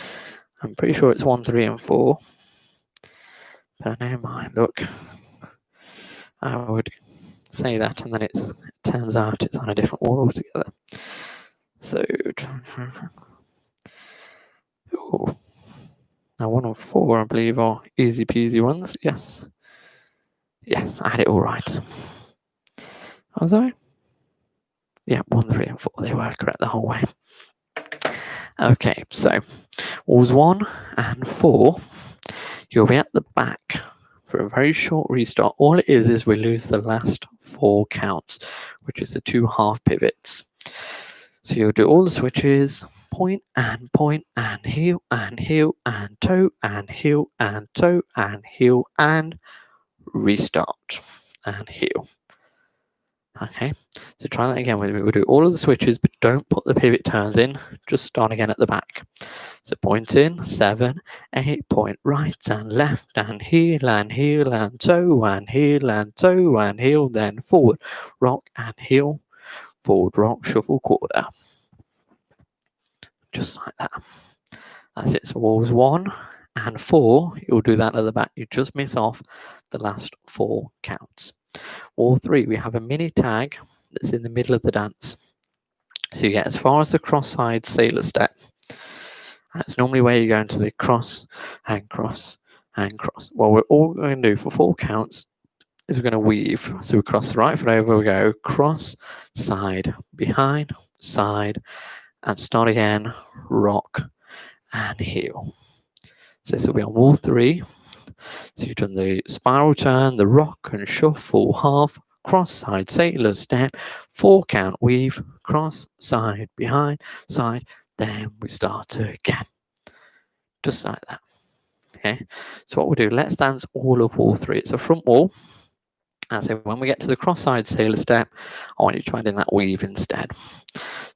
I'm pretty sure it's 1, 3 and 4. But I know mine, look. I would say that, and then it turns out it's on a different wall altogether. So, oh, now 1 and 4, I believe, are easy peasy ones. Yes, I had it all right. Was I? Yeah, 1, 3, and 4. They were correct the whole way. Okay, so walls 1 and 4, you'll be at the back for a very short restart. All it is we lose the last 4 counts, which is the 2 half pivots. So you'll do all the switches, point and heel and toe and heel and toe and heel and restart and heel. Okay, so try that again with me. We'll do all of the switches, but don't put the pivot turns in. Just start again at the back. So point in, 7, 8, point right and left and heel and toe and heel and toe and heel, then forward, rock and heel, forward, rock, shuffle, quarter. Just like that. That's it. So walls 1 and 4, you'll do that at the back. You just miss off the last 4 counts. Wall 3, we have a mini tag that's in the middle of the dance. So you get as far as the cross-side sailor step. And it's normally where you go into the cross and cross and cross. Well, we're all going to do for 4 counts is we're going to weave. So we cross the right foot over, we go cross, side, behind, side, and start again, rock and heel. So this will be on wall 3. So you've done the spiral turn, the rock and shuffle, half, cross, side, sailor step, 4 count, weave, cross, side, behind, side, then we start again. Just like that. Okay, so what we'll do, let's dance all of wall 3. It's a front wall. And so when we get to the cross side sailor step, I want you to try doing that weave instead.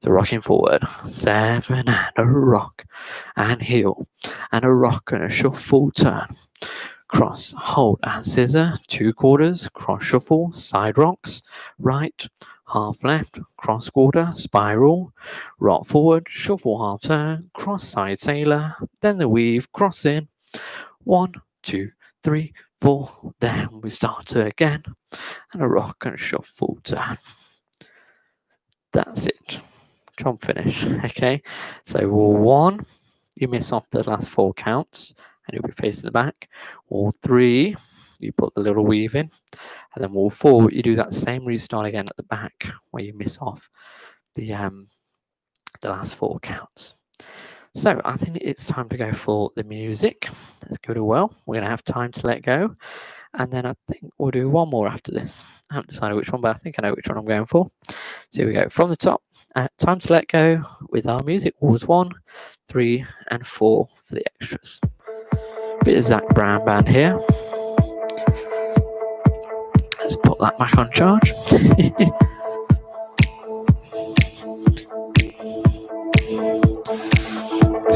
So rocking forward, 7 and a rock and heel and a rock and a shuffle turn. Cross, hold and scissor, 2 quarters, cross shuffle, side rocks, right, half left, cross quarter, spiral, rock forward, shuffle half turn, cross side sailor, then the weave, cross in, 1, 2, 3, 4, then we start again, and a rock and a shuffle turn. That's it. Drum finish. Okay, so wall 1, you miss off the last 4 counts, and you'll be facing the back. Wall 3, you put the little weave in, and then wall 4, you do that same restart again at the back, where you miss off the last 4 counts. So I think it's time to go for the music. Let's give it a whirl. We're going to have Time to Let Go, and then I think we'll do one more after this. I haven't decided which one, but I think I know which one I'm going for. So here we go. From the top, Time to Let Go with our music. Walls 1, 3, and 4 for the extras. Bit of Zach Brown band here. Let's put that back on charge.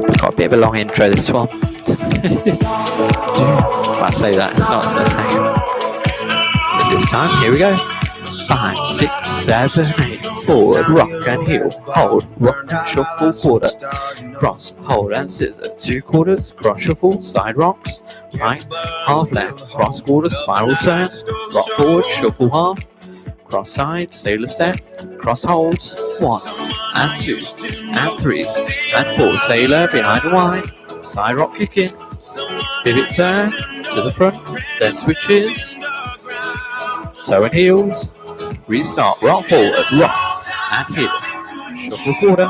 We've got a bit of a long intro this one. I say that, it starts in a second. Is this time? Here we go. 5, 6, 7, 8. Forward, rock and heel, hold, rock and shuffle, quarter, cross, hold and scissor, 2 quarters, cross shuffle, side rocks, right, half left, cross quarter, spiral turn, rock forward, shuffle half, cross side, sailor step, cross holds, 1 and 2 and 3 and 4, sailor behind and wide, side rock kick in, pivot turn to the front, then switches, toe and heels, restart, rock forward, rock and heel, shuffle quarter,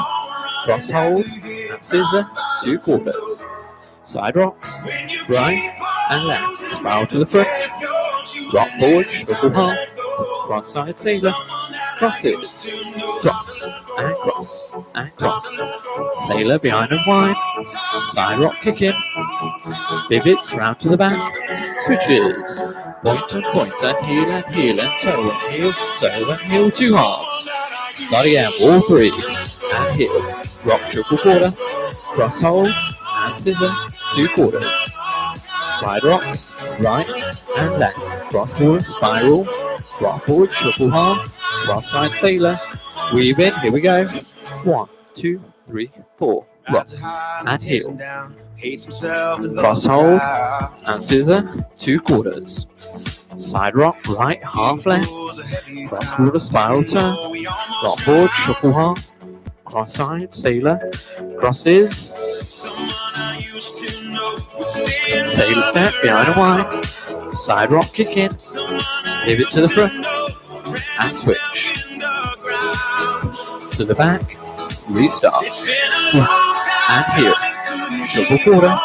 cross hold and scissor, 2 quarters, side rocks, right and left, spiral to the front, rock forward, shuffle half, cross side sailor, crosses, cross and cross and cross, sailor behind and wide, side rock kick in, pivots round to the back, switches, point and heel and toe and heel, 2 halves. Start again, wall 3 and heel, rock shuffle quarter, cross hold and scissor, 2 quarters, side rocks, right and left, cross quarter, spiral, rock forward, shuffle half, cross side sailor, weave in, here we go, 1, 2, 3, 4, rock and heel, cross hold and scissor, 2 quarters, side rock, right, half left, cross quarter, spiral turn, rock forward, shuffle half, cross side, sailor, crosses, sailor step, behind and wide, side rock kick in, pivot to the front, and switch. To the back, restart, and heel, shuffle quarter,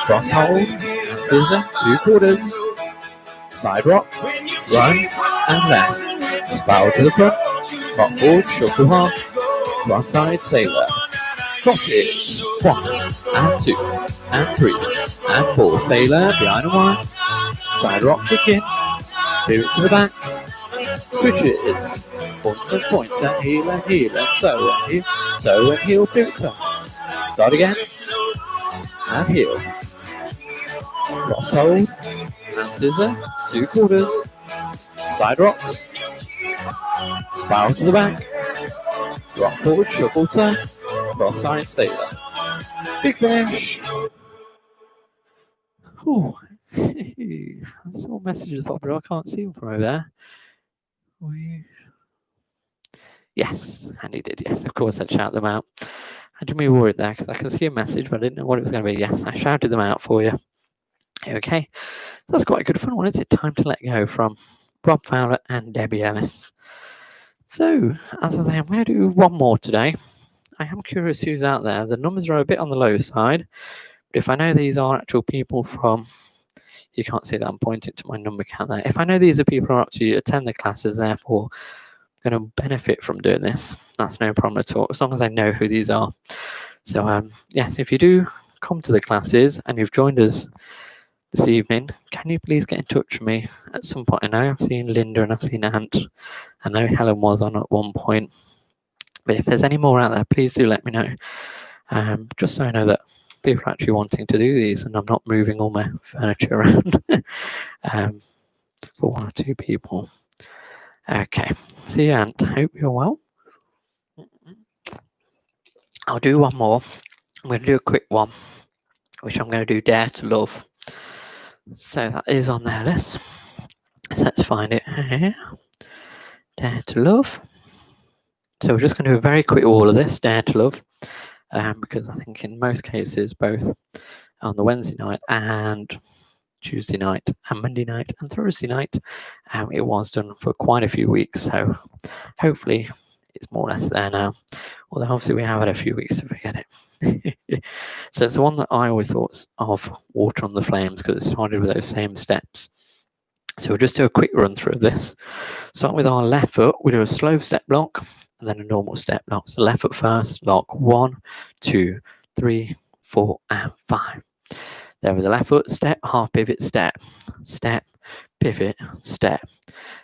cross hold, and scissor, 2 quarters, side rock, run and left, spiral to the front, rock forward, shuffle half, cross side sailor, crosses, 1 and 2 and 3 and 4, sailor behind and 1, side rock kick in, pivot to the back, switches, point and heel and toe and heel, pivot toe, start again, and heel, cross hold, and scissor, 2 quarters, side rocks, spiral to the back, rock forward, shuffle turn, cross side sailor, big finish. Oh, I saw messages pop up, I can't see them from over there. Yes, and he did, yes, of course I'd shout them out. I had me worried there because I can see a message, but I didn't know what it was going to be. Yes, I shouted them out for you. Okay, that's quite a good fun one. Is it time to let go from Rob Fowler and Debbie Ellis? So, as I say, I'm going to do one more today. I am curious who's out there. The numbers are a bit on the low side, but if I know these are actual people from, you can't see that I'm pointing to my number count there. If I know these are people who are up to attend the classes, therefore going to benefit from doing this, that's no problem at all, as long as I know who these are. So, yes, if you do come to the classes and you've joined us this evening, can you please get in touch with me at some point? I know I've seen Linda and I've seen Ant. I know Helen was on at one point. But if there's any more out there, please do let me know. Just so I know that people are actually wanting to do these and I'm not moving all my furniture around for 1 or 2 people. Okay. See you, Ant. Hope you're well. I'll do one more. I'm going to do a quick one, which I'm going to do Dare to Love. So that is on their list. So let's find it here. Dare to Love. So we're just going to do a very quick all of this, Dare to Love, because I think in most cases, both on the Wednesday night and Tuesday night and Monday night and Thursday night, it was done for quite a few weeks. So hopefully it's more or less there now. Although obviously we have had a few weeks to forget it. So it's the one that I always thought of, Water on the Flames, because it started with those same steps. So we'll just do a quick run through of this. Start with our left foot, we do a slow step lock and then a normal step lock. So left foot first, lock 1, 2, 3, 4 and 5. Then with the left foot, step, half pivot, step, step, pivot, step.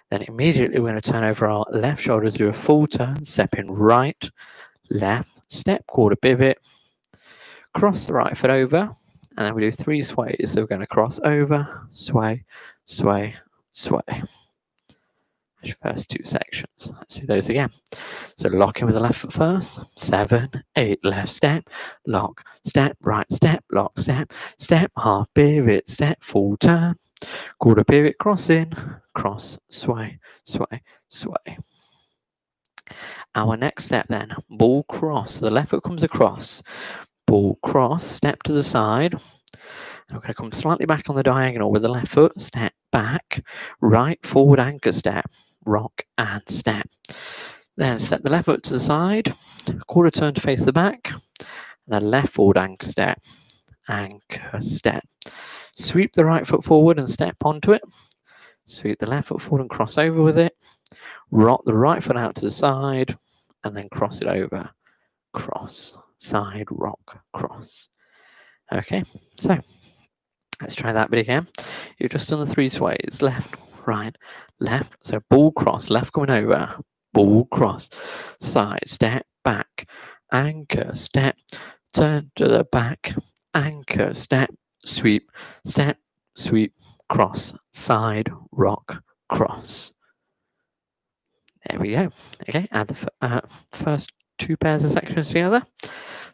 Then immediately we're going to turn over our left shoulders, do a full turn, step in right, left, step, quarter pivot, cross the right foot over, and then we do 3 sways. So we're going to cross over, sway, sway, sway. That's your first 2 sections. Let's do those again. So lock in with the left foot first, 7, 8, left step, lock, step, right step, lock, step, step, half pivot, step, full turn, quarter pivot, cross in, cross, sway, sway, sway. Our next step then, ball cross. So the left foot comes across, ball cross, step to the side. I'm going to come slightly back on the diagonal with the left foot, step back, right forward anchor step, rock and step. Then step the left foot to the side, quarter turn to face the back, and a left forward anchor step, Sweep the right foot forward and step onto it. Sweep the left foot forward and cross over with it. Rock the right foot out to the side, and then cross it over. Cross, side, rock, cross. Okay, so let's try that bit again. You've just done the 3 sways, left, right, left. So ball cross, left coming over, ball cross, side, step, back, anchor, step, turn to the back, anchor, step, sweep, cross, side, rock, cross. There we go. Okay, add the first 2 pairs of sections together.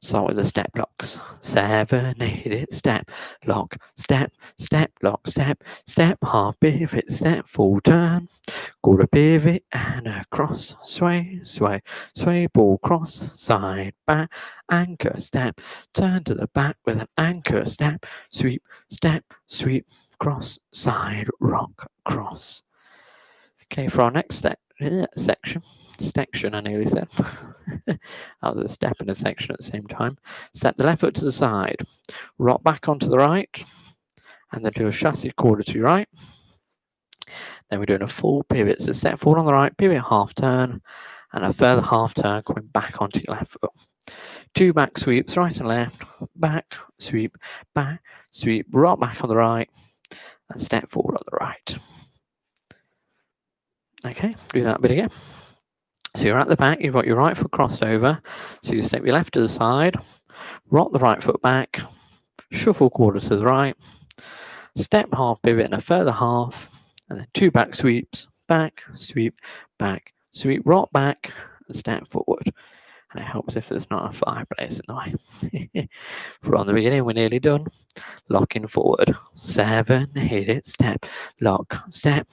Start with the step locks. 7, 8, step, lock, step, step, lock, step, step, half pivot, step, full turn, quarter pivot, and a cross, sway, sway, sway, ball cross, side, back, anchor, step, turn to the back with an anchor, step, sweep, cross, side, rock, cross. Okay, for our next section, I nearly said. That was a step and a section at the same time. Step the left foot to the side, rock back onto the right, and then do a chassé quarter to your right, Then we're doing a full pivot. So step forward on the right, pivot half turn, and a further half turn coming back onto your left foot. 2 back sweeps, right and left, back, sweep, rock back on the right, and step forward on the right. Okay, do that bit again. So you're at the back, you've got your right foot crossed over, so you step your left to the side, rock the right foot back, shuffle quarter to the right, step half pivot and a further half, and then 2 back sweeps, back, sweep, rock back, and step forward. And it helps if there's not a fireplace in the way. From the beginning, we're nearly done. Locking forward. 7, hit it, step, lock, step,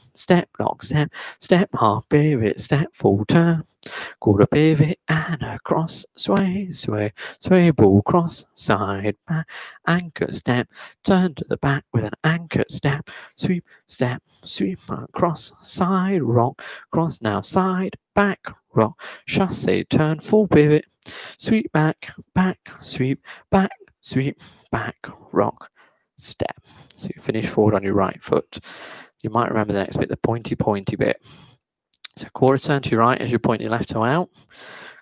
lock, step, half pivot, step, full turn. Quarter pivot and across, sway, ball cross, side, back, anchor, step, turn to the back with an anchor, step, sweep, across, side, rock, cross, now side, back, rock, chasse, turn, full pivot, sweep back, sweep, back, rock, step. So you finish forward on your right foot. You might remember the next bit, the pointy bit. So quarter turn to your right as you point your left toe out,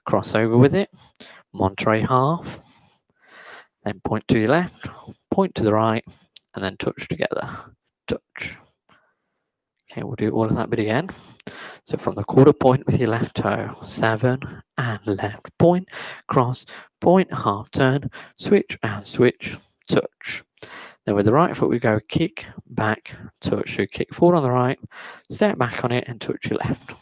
cross over with it, Monterey half, then point to your left, point to the right, and then touch together, touch. Okay, we'll do all of that bit again. So from the quarter point with your left toe, 7 and left, point, cross, point, half turn, switch and switch, touch. Then with the right foot we go kick, back, touch. So kick forward on the right, step back on it and touch your left.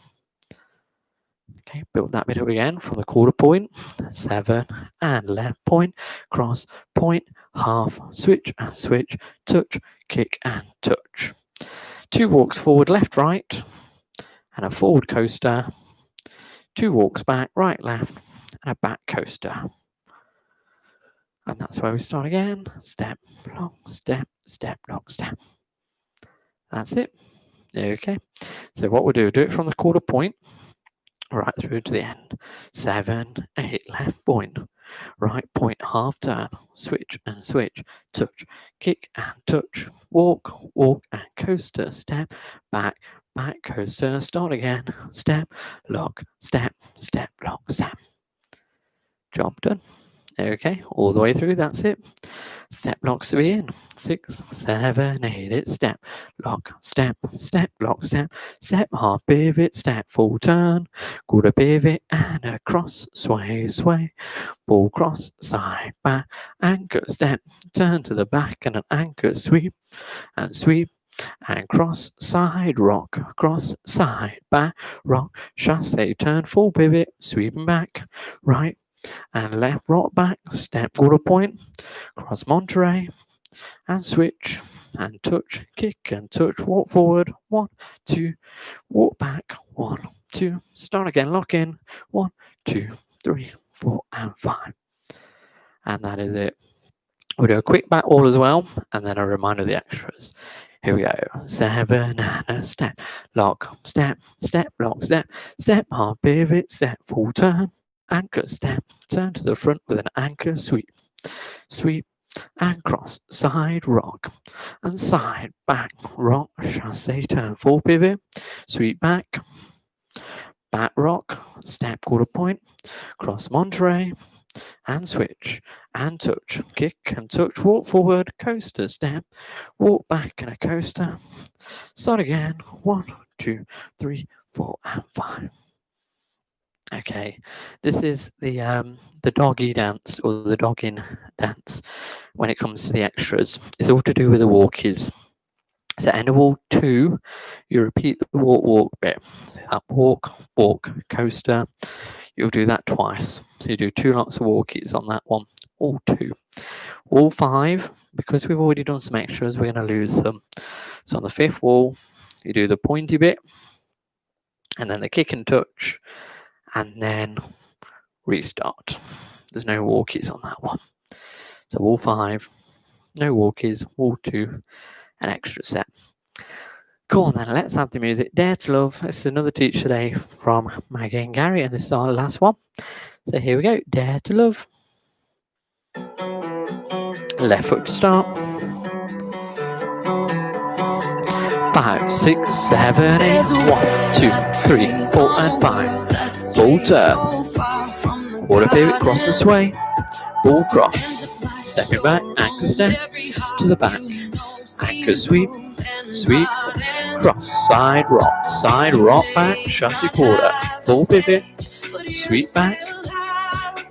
Okay, build that bit up again from the quarter point, 7 and left, point, cross, point, half, switch and switch, touch, kick and touch. 2 walks forward, left, right, and a forward coaster. 2 walks back, right, left, and a back coaster. And that's where we start again. Step, lock, step, lock, step. That's it. Okay. So what we'll do it from the quarter point right through to the end. 7, 8, left point, right point, half turn, switch and switch, touch, kick and touch, walk and coaster, step, back, coaster, start again, step, lock, step, lock, step. Job done. Okay, all the way through, that's it. Step locks to be in. 6, 7, 8, it's step, lock, step, lock, step, half pivot, step, full turn, quarter pivot, and across, sway, ball cross, side, back, anchor, step, turn to the back, and an anchor, sweep, and cross, side, rock, cross, side, back, rock, chasse, turn, full pivot, sweeping back, right, and left, rock back, step, quarter point, cross Monterey, and switch, and touch, kick and touch, walk forward, 1, 2, walk back, 1, 2, start again, lock in, 1, 2, 3, 4, and 5. And that is it. We'll do a quick back wall as well, and then a reminder of the extras. Here we go. 7 and a step, lock, step, lock, step, half pivot, step, full turn, anchor, step, turn to the front with an anchor, sweep, and cross, side, rock, and side, back, rock, chasse, turn, full pivot, sweep back, rock, step, quarter point, cross Monterey, and switch, and touch, kick and touch, walk forward, coaster, step, walk back and a coaster, start again, 1, 2, 3, 4, and 5. Okay, this is the doggy dance, or the dogging dance when it comes to the extras. It's all to do with the walkies. So end of wall 2, you repeat the walk bit. So that walk, coaster, you'll do that twice. So you do 2 lots of walkies on that one, wall 2. Wall 5, because we've already done some extras, we're going to lose them. So on the 5th wall, you do the pointy bit, and then the kick and touch, and then restart. There's no walkies on that one. So wall 5, no walkies, wall 2, an extra set. Go on then, let's have the music. Dare to Love. This is another teacher day from Maggie and Gary, and this is our last one. So here we go. Dare to Love. Left foot to start. 5, 6, 7, 8. 1, 2, 3, 4, and 5. Full turn. Quarter pivot, cross and sway. Ball cross. Stepping back, anchor step to the back. Anchor sweep, sweep, cross, side rock back, chassis quarter. Full pivot, sweep back,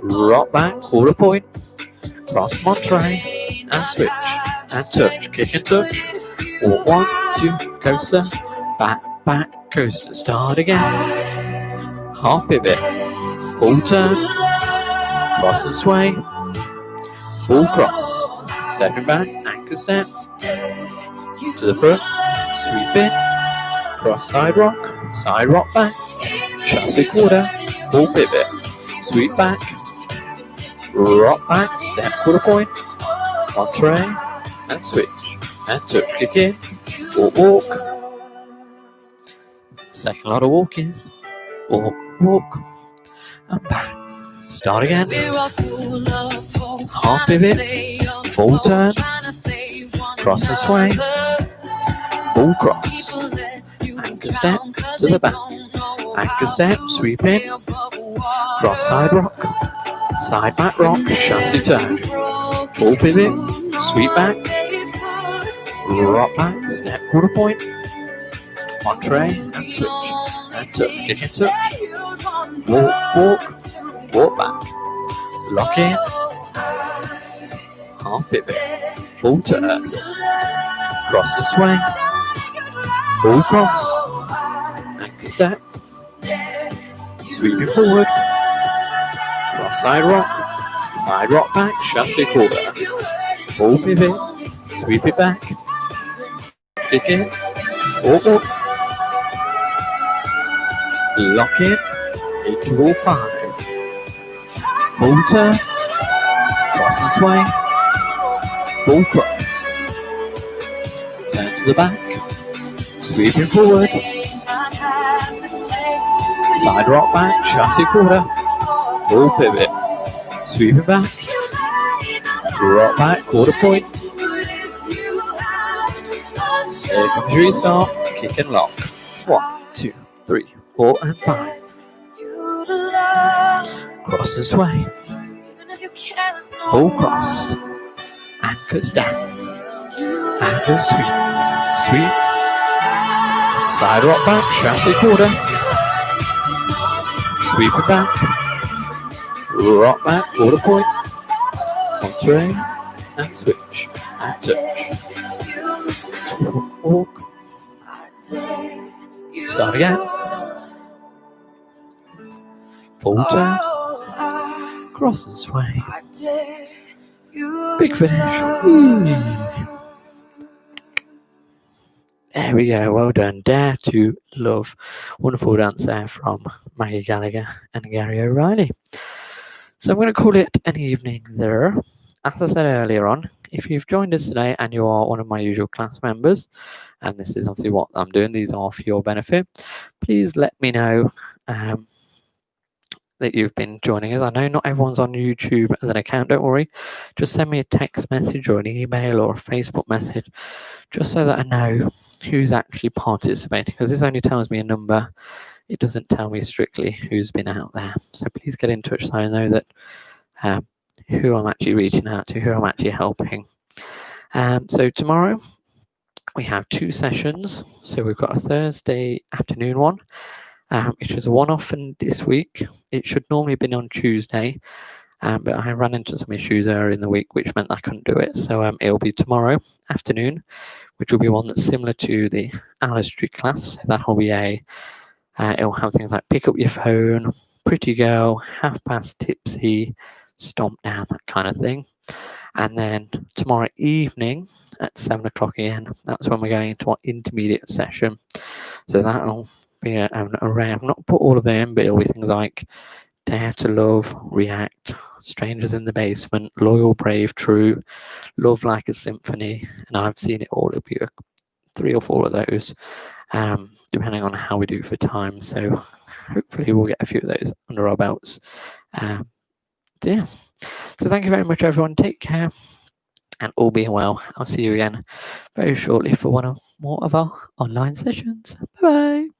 rock back, quarter point. Cross Monterey and switch and touch, kick and touch. Walk 1, 2, coaster, back, coaster. Start again. Half pivot, full turn, cross and sway, full cross, stepping back, anchor step to the front, sweep in, cross side rock back, chassis quarter, full pivot, sweep back, rock back, step quarter point, Monterey, and switch, and touch, kick in, walk, second lot of walk-ins, walk, and back, start again, half pivot, full turn, cross and sway, ball cross, anchor step to the back, anchor step, sweep in, cross side back rock, chassis turn, full pivot, sweep back, rock back, step quarter point, Monterey and switch, and touch, kick and touch, walk back, lock in, half pivot, full turn, cross and sway, full cross, anchor step, sweeping forward, cross side rock back, chassis quarter, full pivot, sweep it back, kick in, walk, lock in, into all 5, full turn, cross and sway, ball cross, turn to the back, sweeping forward, side rock back, chassis quarter, full pivot, sweeping back, rock back, quarter point, here comes your restart, kick and lock, 1, 2, 3, 4, and 5, cross and sway, full cross, anchor step, anchor sweep, side rock back, chassis quarter, sweep it back, rock back, quarter point, Monterey, and switch, and touch, walk, start again, full turn, cross and sway, big finish. There we go, well done. Dare to Love. Wonderful dance there from Maggie Gallagher and Gary O'Reilly. So I'm going to call it an evening there. As I said earlier on, if you've joined us today and you are one of my usual class members, and this is obviously what I'm doing, these are for your benefit, please let me know that you've been joining us. I know not everyone's on YouTube as an account, don't worry. Just send me a text message or an email or a Facebook message, just so that I know who's actually participating, because this only tells me a number. It doesn't tell me strictly who's been out there. So please get in touch so I know that who I'm actually reaching out to, who I'm actually helping. So tomorrow we have 2 sessions. So we've got a Thursday afternoon one, which is a one-off in this week. It should normally have been on Tuesday, but I ran into some issues earlier in the week, which meant I couldn't do it. So it'll be tomorrow afternoon, which will be one that's similar to the Alice Street class. So that'll be it'll have things like pick up your phone, pretty girl, half past tipsy, stomp down, that kind of thing. And then tomorrow evening at 7 o'clock again, that's when we're going into our intermediate session. So that'll be an array. I've not put all of them in, but it'll be things like Dare to Love, React, Strangers in the Basement, Loyal, Brave, True, Love Like a Symphony, and I've seen it all. It'll be 3 or 4 of those, depending on how we do for time. So hopefully we'll get a few of those under our belts. So yes. So thank you very much, everyone. Take care, and all being well, I'll see you again very shortly for one more of our online sessions. Bye bye.